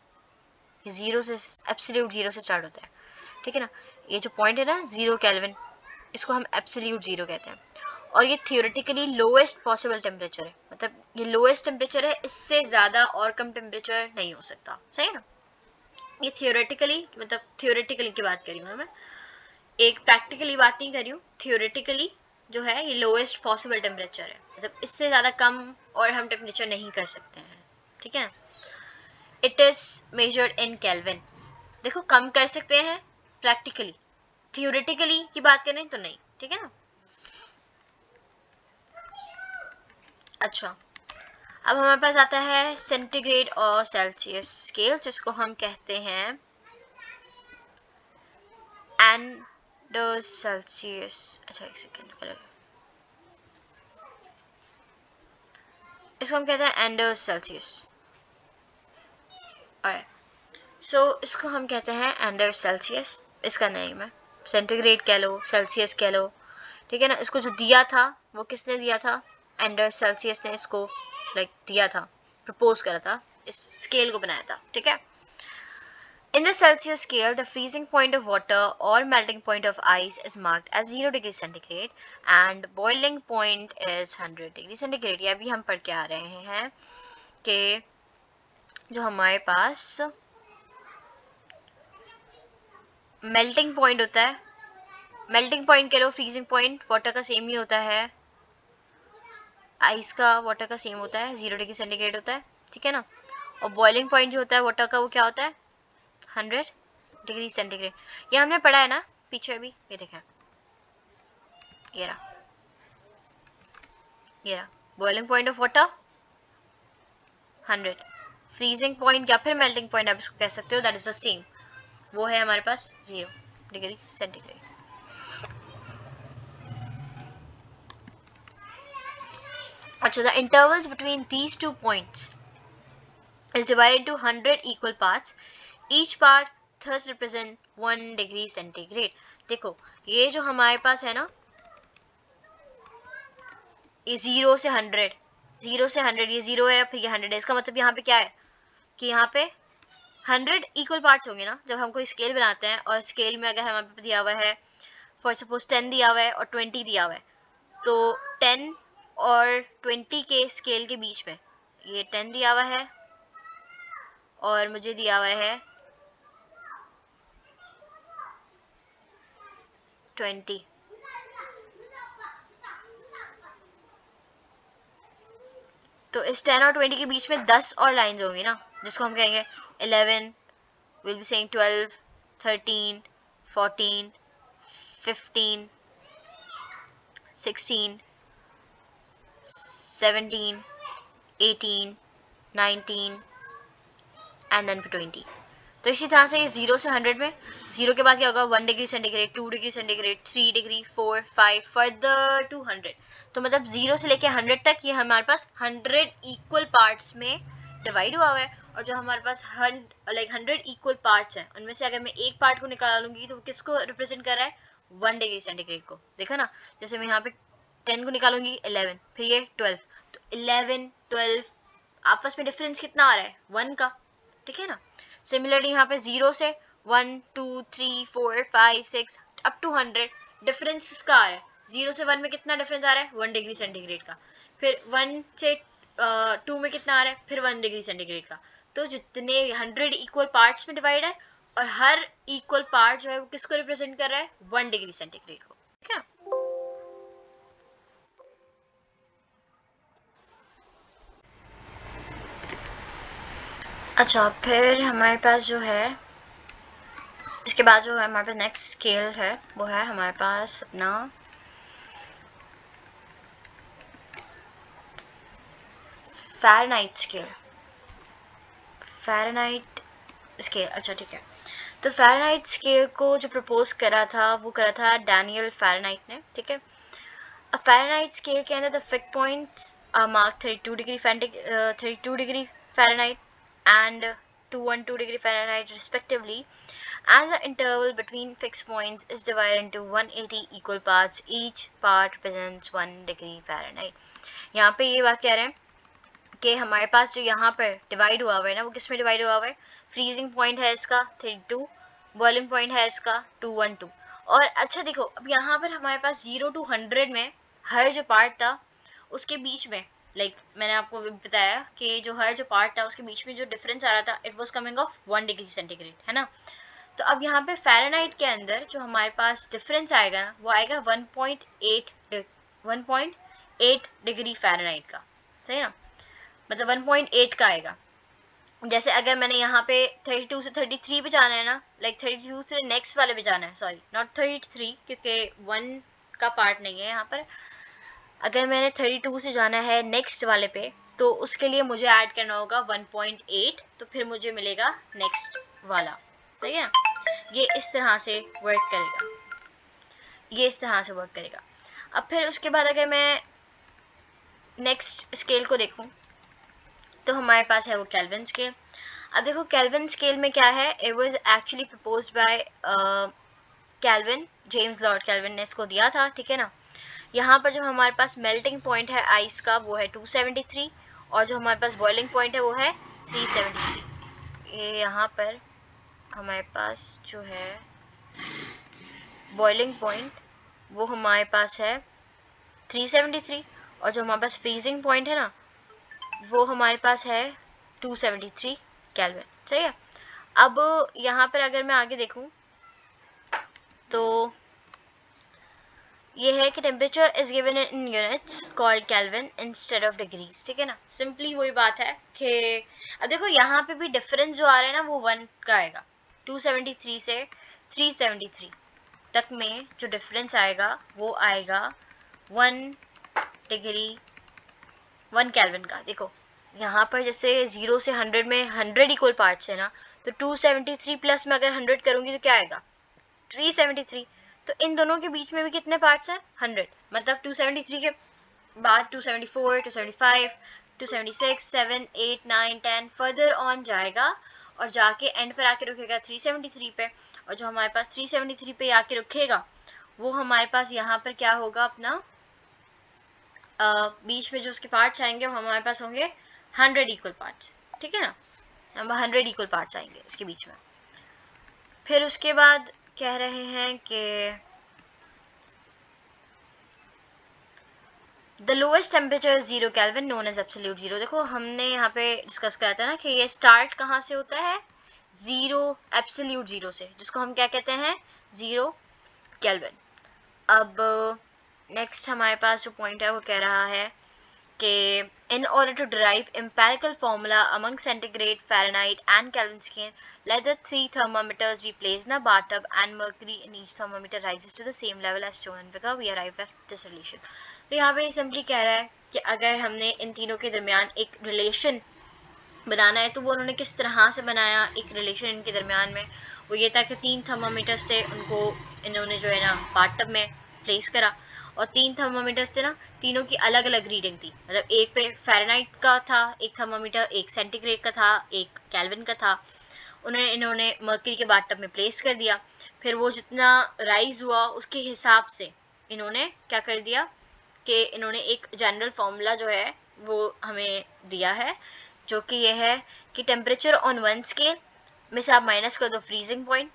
ज़ीरो से, एब्सोल्यूट ज़ीरो से स्टार्ट होता है, ठीक है ना। ये जो पॉइंट है ना 0 केल्विन, इसको हम एब्सोल्यूट ज़ीरो कहते हैं, और ये थियोरेटिकली लोएस्ट पॉसिबल टेम्परेचर है, मतलब ये लोएस्ट टेम्परेचर है, इससे ज़्यादा और कम टेम्परेचर नहीं हो सकता, सही है ना। ये थियोरेटिकली, मतलब थियोरेटिकली की बात कर रही हूँ मैं, एक प्रैक्टिकली बात नहीं कर रही हूँ, थियोरेटिकली जो है ये लोएस्ट पॉसिबल टेम्परेचर है, मतलब इससे ज़्यादा कम और हम टेम्परेचर नहीं कर सकते हैं, ठीक है। It is measured in kelvin. देखो कम कर सकते हैं प्रैक्टिकली, थियोरेटिकली की बात करें तो नहीं, ठीक है ना। अच्छा, अब हमारे पास आता है सेंटीग्रेड और सेल्सियस स्केल, जिसको हम कहते हैं एंडर सेल्सियस। अच्छा एक सेकेंड, इसको हम कहते हैं एंडर सेल्सियस। सो इसको हम कहते हैं एंडर सेल्सियस, इसका नेम है, सेंटीग्रेड कह लो, सेल्सियस कह लो, ठीक है ना। इसको जो दिया था वो किसने दिया था, एंडर सेल्सियस ने इसको दिया था, प्रपोज करा था, इस स्केल को बनाया था, ठीक है। In the Celsius scale, the freezing point of water or melting point of ice is marked as 0 degree centigrade and boiling point is 100 degree centigrade। ये अभी हम पढ़ के आ रहे हैं कि जो हमारे पास मेल्टिंग पॉइंट होता है, मेल्टिंग पॉइंट कह लो, फ्रीजिंग पॉइंट वाटर का सेम ही होता है, आइस का वाटर का सेम होता है, 0 डिग्री सेंटीग्रेड होता है, ठीक है ना। और बॉइलिंग पॉइंट जो होता है वाटर का वो क्या होता है, 100 डिग्री सेंटीग्रेड। ये हमने पढ़ा है ना पीछे भी, ये देखें, ये रहा, ये रहा boiling point of water 100, freezing point या फिर मेल्टिंग पॉइंट आप इसको कह सकते हो, दैट इज द सेम, वो है हमारे पास 0 डिग्री सेंटीग्रेड। अच्छा, the intervals between these two points is divided into 100 equal parts, each part thus represent 1 degree centigrade। देखो ये जो हमारे पास है ना, ये 0 से 100, 0 से 100, ये 0 है फिर ये 100 है, इसका मतलब यहाँ पे क्या है कि यहाँ पे 100 इक्वल पार्ट्स होंगे ना। जब हम कोई स्केल बनाते हैं और स्केल में अगर हमारे पे दिया हुआ है फॉर सपोज 10 दिया हुआ है और 20 दिया हुआ है, तो 10 और 20 के स्केल के बीच में ये 10 दिया हुआ है और मुझे दिया हुआ है 20, तो इस 10 और 20 के बीच में 10 और लाइंस होंगी ना, जिसको हम कहेंगे 11, we'll be saying 12, 13, 14, 15, 16, 17, 18, 19 and then 20। तो इसी तरह से ये 0 से 100 में, 0 के बाद क्या होगा 1 degree centigrade, 2 degree centigrade, 3 degree, 4, 5 further to 100। तो मतलब 0 से लेके 100 तक ये हमारे पास 100 इक्वल पार्ट्स में डिवाइड हुआ है, और जो हमारे पास 100 इक्वल पार्ट्स हैं उनमें से अगर मैं एक पार्ट को निकालूंगी तो वो किसको रिप्रेजेंट कर रहा है, 1 डिग्री सेंटीग्रेड को। देखा ना, जैसे मैं यहाँ पे 10 को निकालूंगी 11, फिर ये 12, तो 11 12 आपस में डिफरेंस कितना आ रहा है, 1 का, ठीक है ना। सिमिलरली यहाँ पे 0 से 1 2 3 4 5 6 अप टू 100 डिफरेंस किसका आ रहा है, 0 से 1 में कितना डिफरेंस आ रहा है, 1 डिग्री सेंटीग्रेड का। फिर 1 से 2 में कितना आ रहा है, फिर 1 डिग्री सेंटीग्रेड का। तो जितने 100 इक्वल पार्ट्स में डिवाइड है, और हर इक्वल पार्ट जो है वो किसको रिप्रेजेंट कर रहा है, 1 डिग्री सेंटीग्रेड को, ठीक है। अच्छा, फिर हमारे पास जो है, इसके बाद जो है हमारे पास नेक्स्ट स्केल है, वो है हमारे पास अपना फ़ारेनहाइट स्केल। फ़ारेनहाइट स्केल, अच्छा ठीक है। तो फ़ारेनहाइट स्केल को जो प्रपोज करा था वो करा था डैनियल फ़ारेनहाइट ने, ठीक है। A Fahrenheit scale के अंदर the fixed points are marked 32 degree Fahrenheit and 212 degree Fahrenheit respectively, and the interval between fixed points is divided into 180 equal parts. Each part represents 1 degree Fahrenheit. यहाँ पे ये बात कह रहे हैं कि हमारे पास जो यहाँ पर डिवाइड हुआ हुआ है ना, वो किस में डिवाइड हुआ हुआ है, फ्रीजिंग पॉइंट है इसका 32, बॉइलिंग पॉइंट है इसका 212। और अच्छा देखो, अब यहाँ पर हमारे पास 0 to 100 में हर जो पार्ट था उसके बीच में, मैंने आपको बताया कि जो हर जो पार्ट था उसके बीच में जो डिफरेंस आ रहा था, it was coming of 1 degree centigrade, है ना। तो अब यहाँ पे फ़ारेनहाइट के अंदर जो हमारे पास डिफरेंस आएगा ना, वो आएगा 1.8 डिग्री फ़ारेनहाइट का, सही ना, मतलब 1.8 का आएगा। जैसे अगर मैंने यहाँ पे 32 से 33 पे जाना है ना, 32 से नेक्स्ट वाले पे जाना है, सॉरी नॉट 33 क्योंकि 1 का पार्ट नहीं है यहाँ पर। अगर मैंने 32 से जाना है नेक्स्ट वाले पे, तो उसके लिए मुझे ऐड करना होगा 1.8, तो फिर मुझे मिलेगा नेक्स्ट वाला, सही है। ये इस तरह से वर्क करेगा, ये इस तरह से वर्क करेगा। अब फिर उसके बाद अगर मैं नेक्स्ट स्केल को देखूं, तो हमारे पास है वो केल्विन स्केल। अब देखो केल्विन स्केल में क्या है, it was actually proposed by kelvin, James Lord kelvin ने इसको दिया था, ठीक है ना। यहाँ पर जो हमारे पास मेल्टिंग पॉइंट है आइस का वो है 273, और जो हमारे पास बॉइलिंग पॉइंट है वो है 373। ये यहाँ पर हमारे पास जो है बॉइलिंग पॉइंट वो हमारे पास है 373, और जो हमारे पास फ्रीजिंग पॉइंट है ना, वो हमारे पास है 273 केल्विन, सही है। अब यहाँ पर अगर मैं आगे देखूँ तो ये है कि temperature is given in units called kelvin instead of degrees, ठीक है ना। सिंपली वही बात है कि अब देखो यहाँ पे भी डिफरेंस जो आ रहा है ना वो 1 का आएगा, 273 से 373 तक में जो डिफरेंस आएगा वो आएगा 1 डिग्री 1 केल्विन का। देखो यहाँ पर जैसे 0 से 100 में 100 इक्वल पार्ट्स है ना, तो 273 प्लस में अगर 100 करूँगी तो क्या आएगा, 373। तो इन दोनों के बीच में भी कितने पार्ट्स हैं, 100, मतलब 273 के बाद 274 275 276 7 8 9 10 फर्दर ऑन जाएगा, और जाके एंड पर आके रुकेगा 373 पे। और जो हमारे पास 373 पे आके रुकेगा वो हमारे पास यहाँ पर क्या होगा, अपना बीच में जो उसके पार्ट्स आएंगे वो हमारे पास होंगे 100 इक्वल पार्ट्स, ठीक है ना, 100 इक्वल पार्ट्स आएंगे इसके बीच में। फिर उसके बाद कह रहे हैं कि the lowest temperature 0 kelvin known as absolute zero. देखो हमने यहाँ पे डिस्कस करा था ना कि ये स्टार्ट कहाँ से होता है, 0 एब्सोल्यूट जीरो से, जिसको हम क्या कहते हैं, 0 केल्विन। अब नेक्स्ट हमारे पास जो पॉइंट है वो कह रहा है कि in order to derive empirical formula among centigrade, Fahrenheit and Kelvin scale, let the 3 thermometers be placed in a bathtub and mercury in each thermometer rises to the same level as shown in figure. We arrive at this relation. तो यहाँ पे simply कह रहा है कि अगर हमने इन तीनों के दरमियान एक रिलेशन बनाना है तो वो उन्होंने किस तरह से बनाया, एक रिलेशन इनके दरमियान में, वो ये था कि 3 थर्मामीटर्स थे, उनको इन्होंने जो है ना बाथटब में प्लेस करा, और 3 थर्मामीटर्स थे ना, तीनों की अलग अलग रीडिंग थी। मतलब एक पे फ़ारेनहाइट का था एक थर्मामीटर, एक सेंटीग्रेड का था, एक केल्विन का था। इन्होंने मर्क्यूरी के बाथटब में प्लेस कर दिया। फिर वो जितना राइज हुआ उसके हिसाब से इन्होंने क्या कर दिया कि इन्होंने एक जनरल फार्मूला जो है वो हमें दिया है, जो कि ये है कि टेम्परेचर ऑन वन स्केल में से आप माइनस कर दो फ्रीजिंग पॉइंट,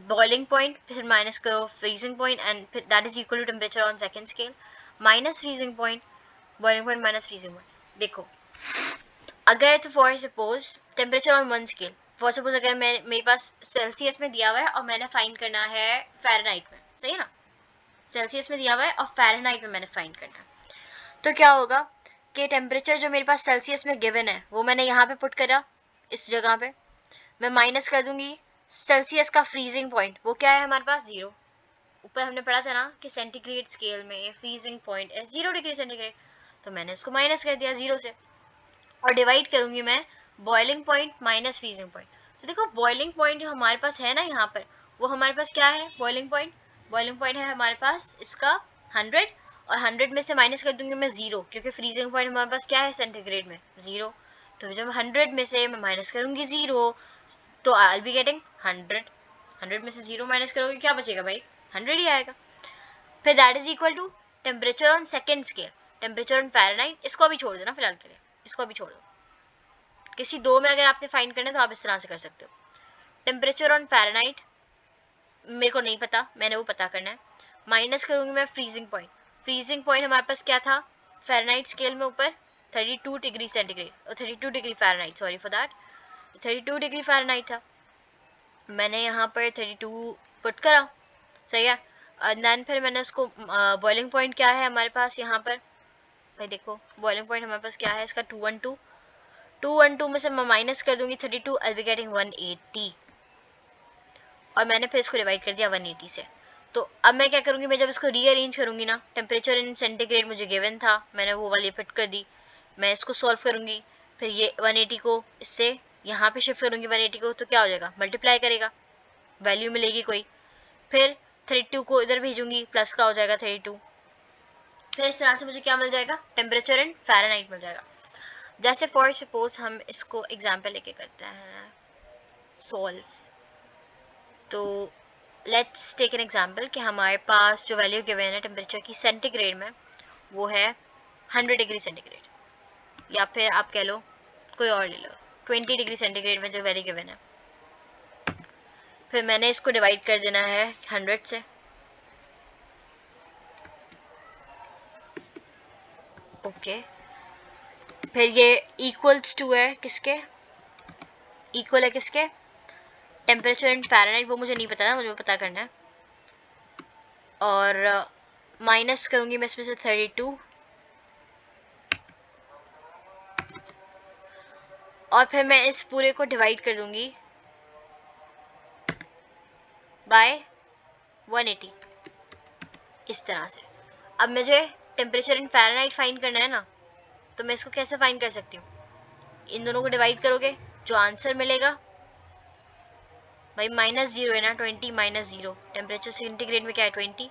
बॉइलिंग पॉइंट, फिर माइनस करो फ्रीजिंग पॉइंट, एंड फिर that is equal to temperature on second scale minus freezing point, boiling point minus freezing point. देखो अगर तो for suppose temperature on one scale, for suppose अगर मेरे पास Celsius में दिया हुआ है और मैंने फाइंड करना है फ़ारेनहाइट में, सही है ना, सेल्सियस में दिया हुआ है और फ़ारेनहाइट में मैंने फाइंड करना है, तो क्या होगा कि टेम्परेचर जो मेरे पास सेल्सियस में गिवन है वो मैंने यहाँ पे पुट करा, इस जगह पे मैं माइनस कर दूंगी सेल्सियस का फ्रीजिंग पॉइंट, वो क्या है हमारे पास 0। ऊपर हमने पढ़ा था ना कि सेंटीग्रेड स्केल में फ्रीजिंग पॉइंट है 0 डिग्री सेंटीग्रेड, तो मैंने इसको माइनस कर दिया 0 से, और डिवाइड करूंगी मैं boiling point minus freezing point. तो देखो बॉइलिंग पॉइंट जो हमारे पास है ना यहाँ पर, वो हमारे पास क्या है, बॉइलिंग पॉइंट है हमारे पास इसका 100, और 100 में से माइनस कर दूंगी मैं 0, क्योंकि फ्रीजिंग पॉइंट हमारे पास क्या है सेंटीग्रेड में 0। तो जब 100 में से मैं माइनस करूंगी 0, तो आई विल बी गेटिंग 100। 100 में से 0 माइनस करोगे क्या बचेगा भाई, 100 ही आएगा। फिर that is equal to temperature on second scale, temperature on Fahrenheit, इसको अभी छोड़ देना फिलहाल के लिए, इसको अभी छोड़ दो। किसी दो में अगर आपने फाइंड करना है तो आप इस तरह से कर सकते हो। टेम्परेचर ऑन फ़ारेनहाइट मेरे को नहीं पता, मैंने वो पता करना है, माइनस करूंगी मैं फ्रीजिंग पॉइंट। फ्रीजिंग पॉइंट हमारे पास क्या था फ़ारेनहाइट स्केल में ऊपर 32 डिग्री सेंटीग्रेड और 32 degree Fahrenheit, sorry for that, 32 degree Fahrenheit था। मैंने यहाँ पर 32 पुट करा, सही है। देन फिर मैंने उसको बॉइलिंग पॉइंट क्या है हमारे पास यहाँ पर, भाई देखो बॉइलिंग पॉइंट हमारे पास क्या है इसका 212 में से मैं माइनस कर दूंगी 32, आई बी गेटिंग 180, और मैंने फिर इसको डिवाइड कर दिया 180 से। तो अब मैं क्या करूंगी, मैं जब इसको रीअरेंज करूंगी ना, टेम्परेचर इन सेंटीग्रेड मुझे गिवन था, मैंने वो वाली फिट कर दी, मैं इसको सॉल्व करूंगी, फिर ये 180 को इससे यहाँ पे शिफ्ट करूंगी 180 को, तो क्या हो जाएगा मल्टीप्लाई करेगा, वैल्यू मिलेगी कोई, फिर 32 को इधर भेजूंगी प्लस का हो जाएगा 32, फिर इस तरह से मुझे क्या मिल जाएगा टेम्परेचर इन फ़ारेनहाइट मिल जाएगा। जैसे फॉर सपोज हम इसको एग्जाम्पल लेके करते हैं सॉल्व, तो लेट्स टेक एन एग्जाम्पल कि हमारे पास जो वैल्यू गिवन है टेम्परेचर की सेंटीग्रेड में वो है 100 डिग्री सेंटीग्रेड, या फिर आप कह लो कोई और ले लो 20 डिग्री सेंटीग्रेड में जो वैल्यू गिवन है, फिर मैंने इसको डिवाइड कर देना है 100 से, ओके। फिर ये इक्वल्स टू है किसके, इक्वल है किसके, टेम्परेचर इन फ़ारेनहाइट, वो मुझे नहीं पता है, मुझे पता करना है, और माइनस करूंगी मैं इसमें से 32, और फिर मैं इस पूरे को डिवाइड कर दूंगी बाय 180, इस तरह से। अब मुझे टेम्परेचर इन फ़ारेनहाइट फाइंड करना है ना, तो मैं इसको कैसे फाइंड कर सकती हूँ, इन दोनों को डिवाइड करोगे जो आंसर मिलेगा भाई -0 है ना, 20 -0, टेम्परेचर सेंटीग्रेड में क्या है 20,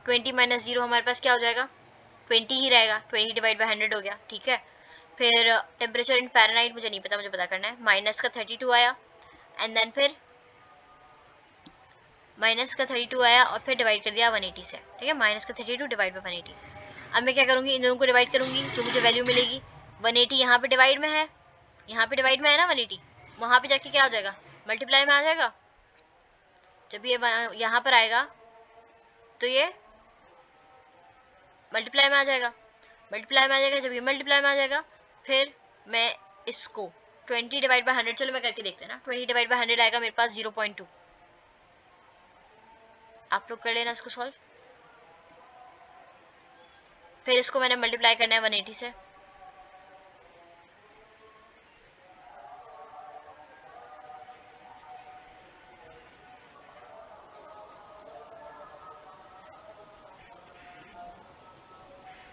20 -0 हमारे पास क्या हो जाएगा 20 ही रहेगा, 20 डिवाइड बाई 100 हो गया, ठीक है। फिर टेम्परेचर इन फ़ारेनहाइट मुझे नहीं पता, मुझे पता करना है, माइनस का 32 आया, एंड देन फिर माइनस का 32 आया और फिर डिवाइड कर दिया 180 से, ठीक है, माइनस का 32 डिवाइड बाई 180। अब मैं क्या करूँगी, इन दोनों को डिवाइड करूँगी, जो मुझे वैल्यू मिलेगी 180 यहाँ पे डिवाइड में है, यहाँ पे डिवाइड में है ना 180, वहाँ पे जाके क्या हो जाएगा मल्टीप्लाई में आ जाएगा, जब ये यहाँ पर आएगा तो ये मल्टीप्लाई में आ जाएगा, मल्टीप्लाई में आ जाएगा, जब ये मल्टीप्लाई में आ जाएगा फिर मैं इसको 20 डिवाइड बाई 100, चलो मैं करके देखते हैं ना, 20 डिवाइड बाई 100 आएगा मेरे पास 0.2, आप लोग कर लेना इसको सॉल्व, फिर इसको मैंने मल्टीप्लाई करना है 180 से,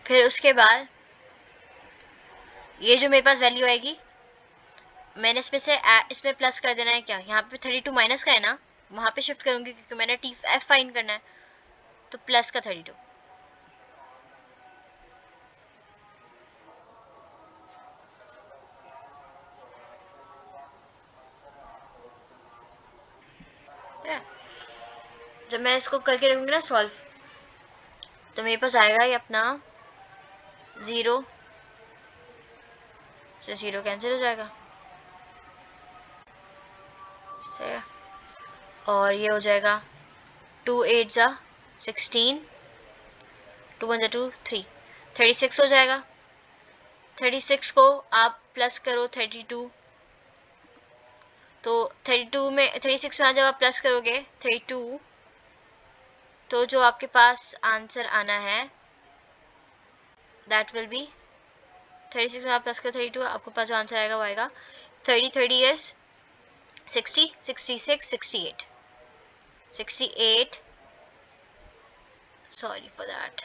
फिर उसके बाद ये जो मेरे पास वैल्यू आएगी मैंने इसमें प्लस कर देना है, क्या यहाँ पे 32 माइनस का है ना, वहाँ पे शिफ्ट करूंगी क्योंकि मैंने टी एफ फाइंड करना है, तो प्लस का 32, जब मैं इसको करके रखूंगी ना सॉल्व, तो मेरे पास आएगा ये अपना 0 से 0 कैंसिल हो जाएगा, सही है। और ये हो जाएगा 2 8 जा 16, 2 1 जा 2 3, 36 हो जाएगा। 36 को आप प्लस करो 32, तो 32 में 36 में जब आप प्लस करोगे 32, तो जो आपके पास आंसर आना है दैट विल बी 36 में आप प्लस करो 32, आपके पास जो आंसर आएगा वो आएगा 30 30 इज 60 66 68 68, सॉरी फॉर दैट।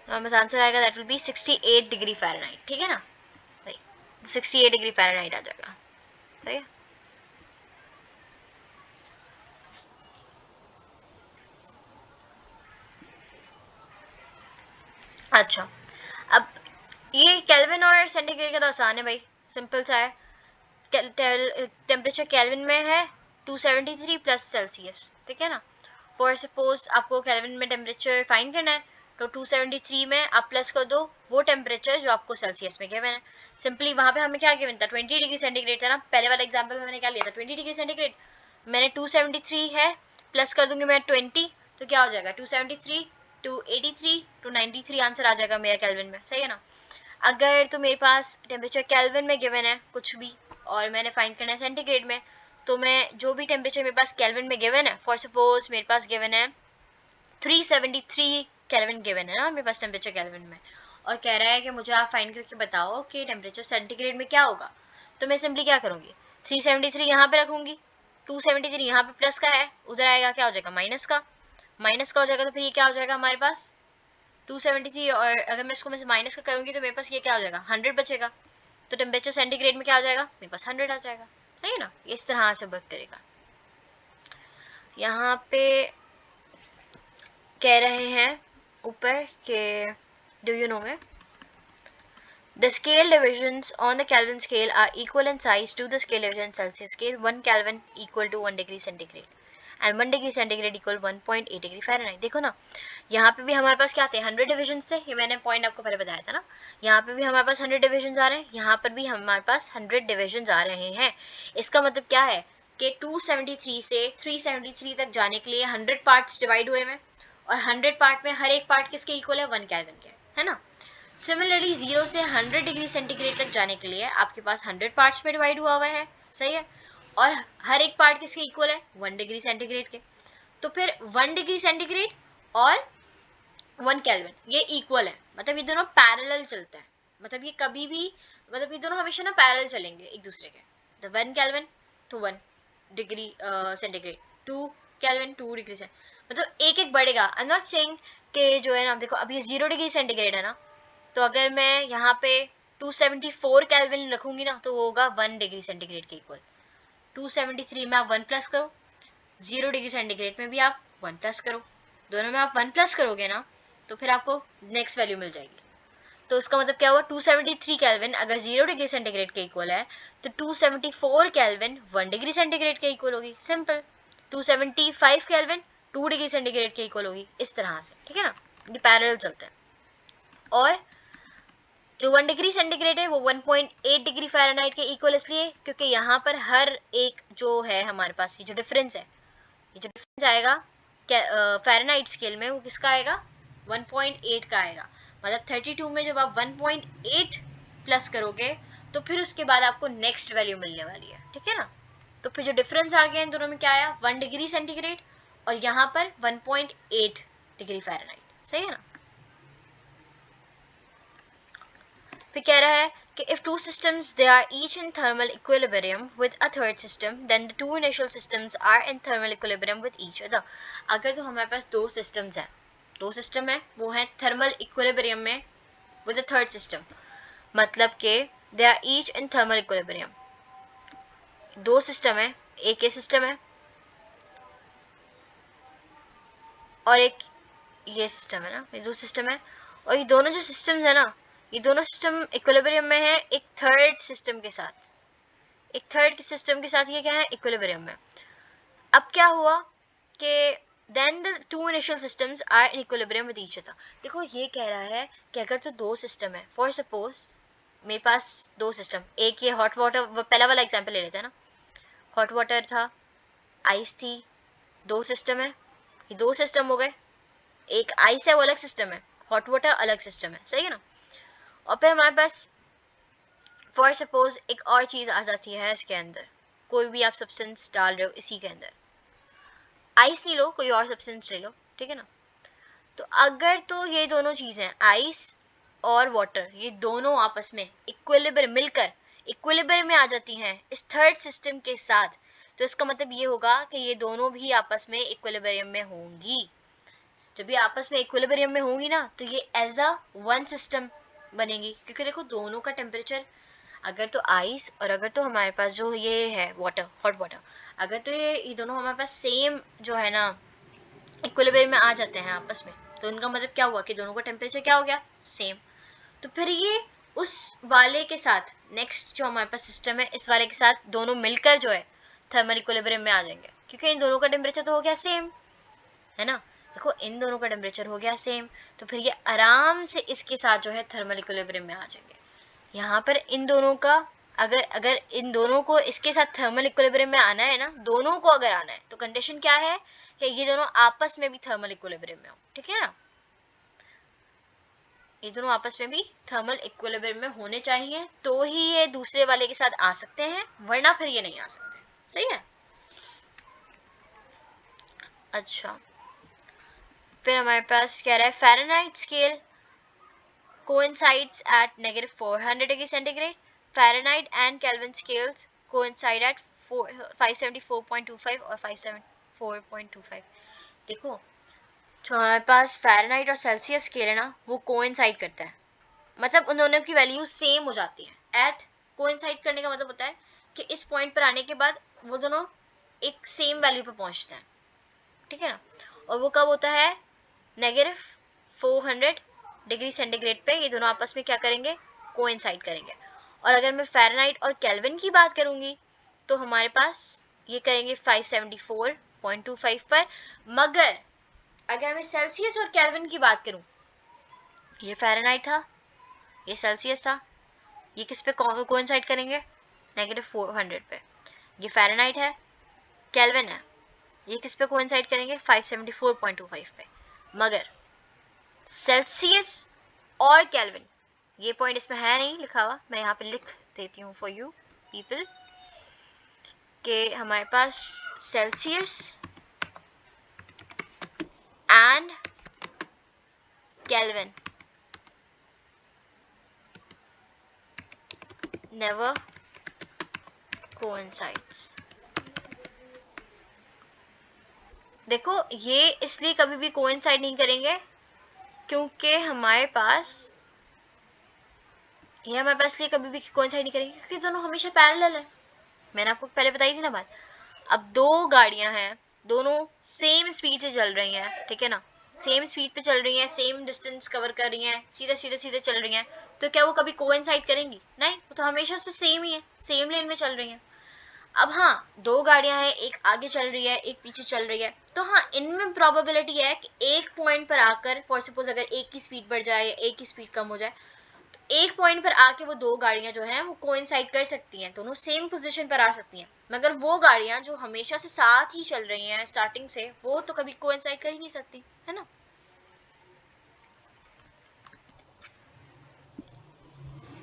हमारे आंसर आएगा that will be 68 degree Fahrenheit, ठीक है ना भाई, 68 डिग्री फ़ारेनहाइट आ जाएगा, सही है। अच्छा, अब ये केल्विन और सेंटीग्रेड का तो आसान है भाई, सिंपल सा है। टेम्परेचर केल्विन में है 273 प्लस सेल्सियस, ठीक है ना। फॉर सपोज आपको केल्विन में टेम्परेचर फाइंड करना है, तो 273 में आप प्लस कर दो वो टेम्परेचर जो आपको सेल्सियस में गिवन है। सिंपली वहां पे हमें क्या गिवन था, 20 डिग्री सेंटीग्रेड था ना, पहले वाला एग्जांपल में मैंने क्या लिया था 20 डिग्री सेंटीग्रेड। मैंने 273 है, प्लस कर दूंगी मैं 20, तो क्या हो जाएगा 273 283 293 आंसर आ जाएगा मेरा केल्विन में, सही है ना। अगर तो मेरे पास टेम्परेचर केल्विन में गिवन है कुछ भी और मैंने फाइंड करना है सेंटीग्रेड में, तो मैं जो भी टेम्परेचर मेरे पास केल्विन में गिवन है, फॉर सपोज मेरे पास गिवन है 373 केल्विन गिवन है ना मेरे पास टेम्परेचर केल्विन में, और कह रहा है कि मुझे आप फाइंड करके बताओ कि टेम्परेचर सेंटीग्रेड में क्या होगा। तो मैं सिंपली क्या करूंगी, 373 यहाँ पे रखूंगी, 273 यहाँ पे प्लस का है, उधर आएगा क्या हो जाएगा माइनस का, माइनस का हो जाएगा, तो फिर ये क्या हो जाएगा हमारे पास 273, और अगर मैं इसको मैं माइनस का करूंगी तो मेरे पास ये क्या हो जाएगा 100 बचेगा, तो टेम्परेचर सेंटीग्रेड में क्या आ जाएगा मेरे पास 100 आ जाएगा, सही है ना। इस तरह से वर्क करेगा। यहाँ पे कह रहे हैं ऊपर के डू यू नो में the scale divisions on the Kelvin scale are equal in size to the scale division Celsius scale. 1 Kelvin equal to 1 degree centigrade and 1 degree centigrade equal 1.8 degree Fahrenheit. देखो ना, यहाँ पे भी हमारे पास क्या थे 100 divisions थे, ये मैंने पॉइंट आपको पहले बताया था ना। यहाँ पे भी हमारे पास 100 डिविजन्स आ रहे हैं, यहाँ पर भी हमारे पास 100 डिविजन्स आ रहे हैं। इसका मतलब क्या है कि 273 से 373 तक जाने के लिए 100 पार्ट्स डिवाइड हुए हैं, और 100 पार्ट में हर एक पार्ट किसके इक्वल है 1 केल्विन के, है ना। सिमिलरली 0 से 100 डिग्री सेंटीग्रेड तक जाने के लिए आपके पास 100 पार्ट्स में डिवाइड हुआ है, सही है, और हर एक पार्ट किसके इक्वल है 1 डिग्री सेंटीग्रेड के। तो फिर 1 डिग्री सेंटीग्रेड और 1 केल्विन ये इक्वल है, मतलब ये दोनों पैरेलल चलते हैं, मतलब ये कभी भी, मतलब ये दोनों हमेशा ना पैरेलल चलेंगे एक दूसरे के। तो 1 केल्विन तो 1 degree centigrade, 2 kelvin 2 degree centigrade, मतलब एक एक बढ़ेगा। आई एम नॉट सेइंग कि जो है ना, देखो अब ये 0 डिग्री सेंटीग्रेड है ना, तो अगर मैं यहाँ पे 274 केल्विन रखूंगी ना, तो वो होगा 1 डिग्री सेंटीग्रेड के इक्वल। 273 में आप 1 प्लस करो, 0 डिग्री सेंटीग्रेड में भी आप 1 प्लस करो, दोनों में आप 1 प्लस करोगे ना, तो फिर आपको नेक्स्ट वैल्यू मिल जाएगी। तो उसका मतलब क्या हुआ 273 केल्विन अगर 0 डिग्री सेंटीग्रेड के इक्वल है, तो 274 केल्विन 1 डिग्री सेंटीग्रेड के इक्वल होगी, सिंपल। 275 केल्विन 2 डिग्री सेंटीग्रेड के इक्वल होगी, इस तरह से, ठीक है ना, ये पैरेलल चलते हैं। और जो 1 डिग्री सेंटीग्रेड है वो 1.8 डिग्री फ़ारेनहाइट के इक्वल इसलिए क्योंकि यहाँ पर हर एक जो है हमारे पास ये जो डिफरेंस है, ये जो डिफरेंस आएगा फ़ारेनहाइट स्केल में, वो किसका आएगा 1.8 का आएगा। मतलब 32 में जब आप 1.8 प्लस करोगे तो फिर उसके बाद आपको नेक्स्ट वैल्यू मिलने वाली है, ठीक है ना। तो फिर जो डिफरेंस आ गया इन दोनों में क्या आया 1 डिग्री सेंटीग्रेड और यहाँ पर 1.8 डिग्री फ़ारेनहाइट, सही है ना। फिर कह रहा है कि if two systems they are each in thermal equilibrium with a third system then the two initial systems are in thermal equilibrium with each other। अगर तो हमारे पास दो systems हैं, दो system है, वो है thermal equilibrium में with a third system, मतलब कि they are each in thermal equilibrium। दो system है, एक ये system है और एक ये system है ना, ये दो system है, और ये दोनों जो systems है ना ये दोनों सिस्टम इक्विलिब्रियम में है एक थर्ड सिस्टम के साथ, एक थर्ड सिस्टम के साथ ये क्या है, इक्विलिब्रियम में। अब क्या हुआ कि then the two initial systems are in equilibrium with each other। देखो ये कह रहा है कि अगर तो दो सिस्टम है, फॉर सपोज मेरे पास दो सिस्टम, एक ये हॉट वाटर, पहला वाला एग्जांपल ले लेते हैं ना, हॉट वाटर था, आइस थी, दो सिस्टम है, ये दो सिस्टम हो गए, एक आइस है वो अलग सिस्टम है, हॉट वाटर अलग सिस्टम है, सही है ना। और फिर हमारे पास फॉर सपोज एक और चीज आ जाती है इसके अंदर, कोई भी आप सब्सटेंस डाल रहे हो इसी के अंदर, आइस नहीं लो, कोई और सब्सटेंस ले लो, ठीक है ना। तो अगर तो ये दोनों चीजें आइस और वाटर, ये दोनों आपस में इक्विलिब्रियम मिलकर इक्विलिब्रियम में आ जाती हैं इस थर्ड सिस्टम के साथ, तो इसका मतलब ये होगा कि ये दोनों भी आपस में इक्विलिब्रियम में होंगी। जब ये आपस में इक्विलिब्रियम में होंगी ना, तो ये एज अ वन सिस्टम बनेगी, क्योंकि देखो दोनों का टेम्परेचर, अगर तो आइस और अगर तो हमारे पास जो ये है वाटर, हॉट वाटर, अगर तो ये दोनों हमारे पास सेम जो है ना इक्विलिब्रियम में आ जाते हैं आपस में, तो उनका मतलब क्या हुआ कि दोनों का टेम्परेचर क्या हो गया, सेम। तो फिर ये उस वाले के साथ, नेक्स्ट जो हमारे पास सिस्टम है इस वाले के साथ दोनों मिलकर जो है थर्मल इक्विलिब्रियम में आ जाएंगे, क्योंकि इन दोनों का टेम्परेचर तो हो गया सेम, है ना। देखो इन दोनों का टेम्परेचर हो गया सेम, तो फिर ये आराम से इसके साथ जो है थर्मल इक्विलिब्रियम में आ जाएंगे। यहाँ पर इन दोनों का अगर अगर इन दोनों को इसके साथ थर्मल इक्विलिब्रियम में आना है ना, दोनों को अगर आना है, तो कंडीशन क्या है कि ये दोनों आपस में भी थर्मल इक्विलिब्रियम में हो, ठीक है ना। ये दोनों आपस में भी थर्मल इक्विलिब्रियम में होने चाहिए, तो ही ये दूसरे वाले के साथ आ सकते हैं, वरना फिर ये नहीं आ सकते, सही है। अच्छा, फिर हमारे पास क्या रहा है, Fahrenheit scale coincides at negative 400 degree centigrade. Fahrenheit and Kelvin scales coincide at 574.25 और 574.25। देखो जो हमारे पास फ़ारेनहाइट और सेल्सियस स्केल है ना, वो कोइंसाइड करता है, मतलब उन दोनों की वैल्यू सेम हो जाती है। एट कोइंसाइड करने का मतलब होता है कि इस पॉइंट पर आने के बाद वो दोनों एक सेम वैल्यू पर पहुंचते हैं, ठीक है ना। और वो कब होता है, नेगेटिव 400 डिग्री सेंटीग्रेड पे ये दोनों आपस में क्या करेंगे, कोइंसाइड करेंगे। और अगर मैं फ़ारेनहाइट और केल्विन की बात करूंगी तो हमारे पास ये करेंगे 574.25 पर। मगर अगर मैं सेल्सियस और केल्विन की बात करूं, ये फ़ारेनहाइट था, ये सेल्सियस था, ये किस पे कोइंसाइड करेंगे, नेगेटिव 400 पे। ये फ़ारेनहाइट है, केल्विन है, ये किस पे कोइंसाइड करेंगे, 574.25 पे। मगर सेल्सियस और केल्विन, ये पॉइंट इसमें है नहीं लिखा हुआ, मैं यहाँ पे लिख देती हूँ फॉर यू पीपल, कि हमारे पास Celsius and Kelvin never coincides. देखो ये इसलिए कभी भी कोइंसाइड नहीं करेंगे क्योंकि हमारे पास इसलिए कभी भी कोइंसाइड नहीं करेंगे क्योंकि दोनों हमेशा पैरेलल है। मैंने आपको पहले बताई थी ना बात। अब दो गाड़ियां हैं, दोनों सेम स्पीड से चल रही हैं, ठीक है ना, सेम स्पीड पे चल रही हैं, सेम डिस्टेंस कवर कर रही हैं, सीधे सीधे सीधे चल रही हैं, तो क्या वो कभी कोइंसाइड करेंगी, नहीं, वो तो हमेशा से सेम ही है, सेम लेन में चल रही हैं। अब हाँ, दो गाड़ियां हैं, एक आगे चल रही है, एक पीछे चल रही है, तो हाँ इनमें प्रोबेबिलिटी है कि एक पॉइंट पर आकर, फॉर सपोज अगर एक की स्पीड बढ़ जाए या एक की स्पीड कम हो जाए, तो एक पॉइंट पर आके वो दो गाड़ियां जो हैं वो कोइंसाइड कर सकती हैं, दोनों सेम पोजीशन पर आ सकती हैं। मगर वो गाड़ियां जो हमेशा से साथ ही चल रही हैं स्टार्टिंग से, वो तो कभी कोइंसाइड कर ही नहीं सकती, है ना।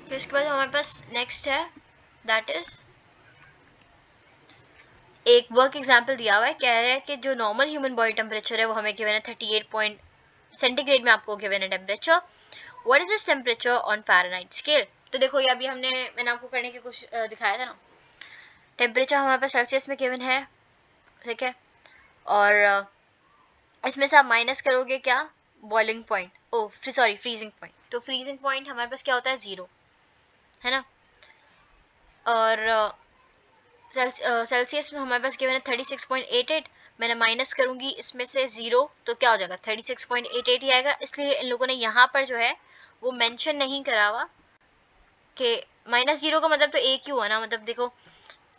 फिर उसके बाद हमारे पास नेक्स्ट है, दैट इज एक वर्क एग्जाम्पल दिया हुआ है, कह रहे हैं कि जो नॉर्मल ह्यूमन बॉडी टेम्परेचर है वो हमें गिवन है 38 पॉइंट सेंटीग्रेड में, आपको गिवन है temperature. What is this temperature on Fahrenheit scale. तो देखो ये अभी मैंने आपको करने की कुछ दिखाया था ना, टेम्परेचर हमारे पास सेल्सियस में गिवन है, ठीक है, और इसमें से आप माइनस करोगे क्या, boiling point, sorry freezing point, तो फ्रीजिंग पॉइंट हमारे पास क्या होता है, 0, है ना। और सेल्सियस में हमारे पास गिवन है 36.88, मैंने माइनस करूंगी इसमें से 0 तो क्या हो जाएगा, 36.88 ही आएगा। इसलिए इन लोगों ने यहाँ पर जो है वो मेंशन नहीं करा हुआ कि -0 का मतलब तो एक ही हुआ ना, मतलब देखो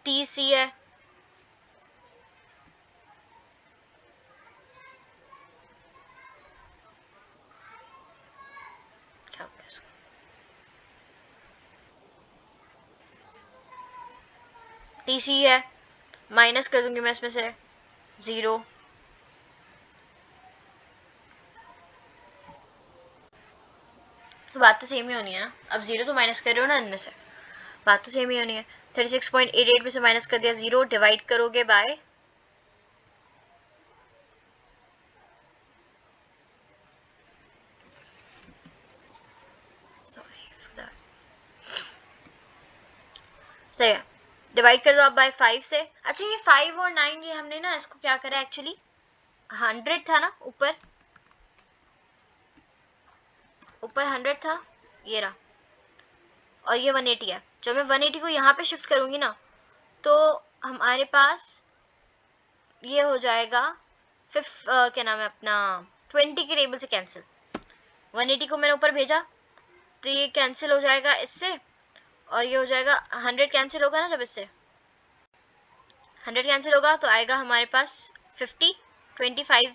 टी सी है, क्या टी सी है, माइनस कर दूंगी मैं इसमें से 0, बात तो सेम ही होनी है ना। अब 0 तो माइनस कर रहे हो ना इनमें से, बात तो सेम ही होनी है। 36.88 में से माइनस कर दिया 0, डिवाइड करोगे बाय सही है, डिवाइड कर दो आप बाय 5 से। अच्छा ये 5 और 9 ये हमने ना इसको क्या करा एक्चुअली, 100 था ना ऊपर, ऊपर 100 था, ये रहा, और ये 180 है। जब मैं 180 को यहाँ पे शिफ्ट करूंगी ना तो हमारे पास ये हो जाएगा क्या नाम है अपना 20 के टेबल से कैंसिल, 180 को मैंने ऊपर भेजा तो ये कैंसिल हो जाएगा इससे, और ये हो जाएगा 100 कैंसिल होगा ना, जब इससे 100 कैंसिल होगा तो आएगा हमारे पास 50, 25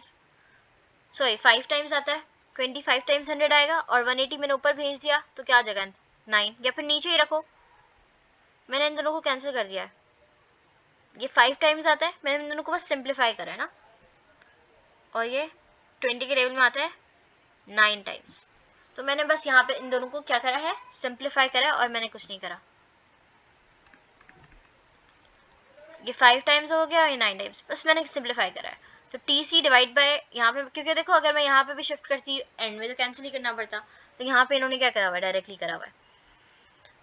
सॉरी 5 टाइम्स आता है, 25 टाइम्स 100 आएगा, और 180 मैंने ऊपर भेज दिया तो क्या आ जाएगा 9, या फिर नीचे ही रखो, मैंने इन दोनों को कैंसिल कर दिया है। ये 5 टाइम्स आता है, मैंने इन दोनों को बस सिंप्लीफाई करा है ना, और ये 20 के टेबल में आता है 9 टाइम्स, तो मैंने बस यहाँ पे इन दोनों को क्या करा है, सिंप्लीफाई करा है, और मैंने कुछ नहीं करा। ये 5 टाइम्स हो गया और ये 9 टाइम्स, बस मैंने सिंप्लीफाई करा है। तो टी सी डिवाइड बाय यहाँ पे, क्योंकि देखो अगर मैं यहाँ पे भी शिफ्ट करती एंड में तो कैंसिल ही करना पड़ता, तो यहाँ पे इन्होंने क्या करा हुआ है, डायरेक्टली करा हुआ है।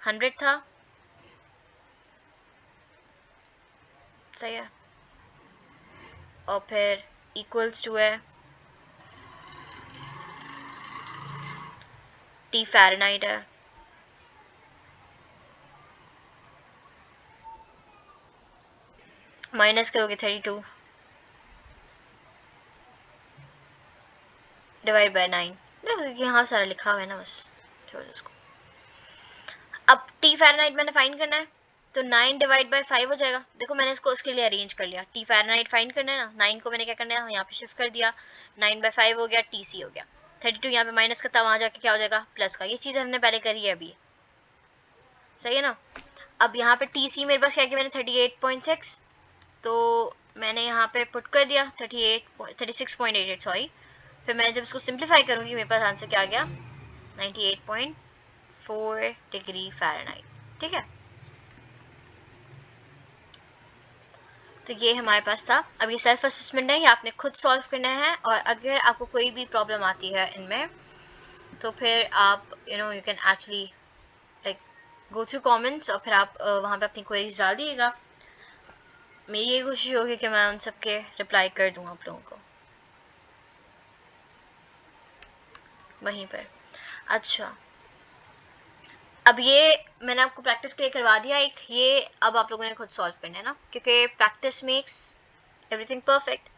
100 था, सही है, और फिर इक्वल्स टू है टी फ़ारेनहाइट है, माइनस करोगे 32 डिवाइड बाय 9, यहाँ सारा लिखा हुआ है ना, बस छोड़ इसको। अब टी फ़ारेनहाइट मैंने फाइंड करना है, तो 9 डिवाइड बाय 5 हो जाएगा। देखो मैंने इसको उसके लिए अरेंज कर लिया, टी फ़ारेनहाइट फाइंड करना है ना, 9 को मैंने क्या करना है यहाँ पे शिफ्ट कर दिया, 9 बाय 5 हो गया, टी सी हो गया, 32 यहाँ पे माइनस का था, वहाँ जाके क्या हो जाएगा प्लस का, ये चीज़ हमने पहले करी है अभी, सही है ना। अब यहाँ पे टी सी मेरे पास क्या किया मैंने 38.6, तो मैंने यहाँ पे पुट कर दिया 36.88 सॉरी, फिर मैं जब इसको सिंप्लीफाई करूँगी मेरे पास आंसर क्या आ गया 98.4 डिग्री फ़ारेनहाइट, ठीक है। तो ये हमारे पास था। अब ये सेल्फ असेसमेंट है, ये आपने खुद सॉल्व करना है, और अगर आपको कोई भी प्रॉब्लम आती है इनमें तो फिर आप you can actually like go through comments, और फिर आप वहाँ पे अपनी क्वेरीज डाल दिएगा। मेरी ये कोशिश होगी कि मैं उन सब के रिप्लाई कर दूँ आप लोगों को वहीं पर। अच्छा, अब ये मैंने आपको प्रैक्टिस के लिए करवा दिया एक, ये अब आप लोगों ने खुद सॉल्व करना है ना, क्योंकि practice makes everything perfect.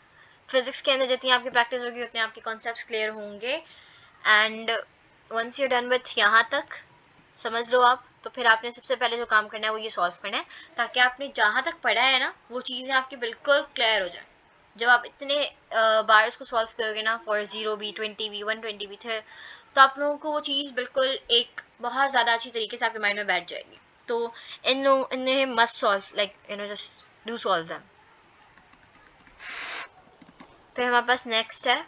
Physics के अंदर जितनी आपकी प्रैक्टिस होगी उतने आपके कॉन्सेप्ट्स क्लियर होंगे, and once you done with यहाँ तक समझ लो आप, तो फिर आपने सबसे पहले जो काम करना है वो ये सॉल्व करना है, ताकि आपने जहाँ तक पढ़ा है ना वो चीज़ें आपकी बिल्कुल क्लियर हो जाए। जब आप इतने बार इसको सॉल्व करोगे ना, फॉर 0 भी 20 भी 120 भी थे, तो आप लोगों को वो चीज़ बिल्कुल एक बहुत ज़्यादा अच्छी तरीके से आपके माइंड में बैठ जाएगी। तो इन्हें must solve, like just do solve them. फिर हमारे पास नेक्स्ट है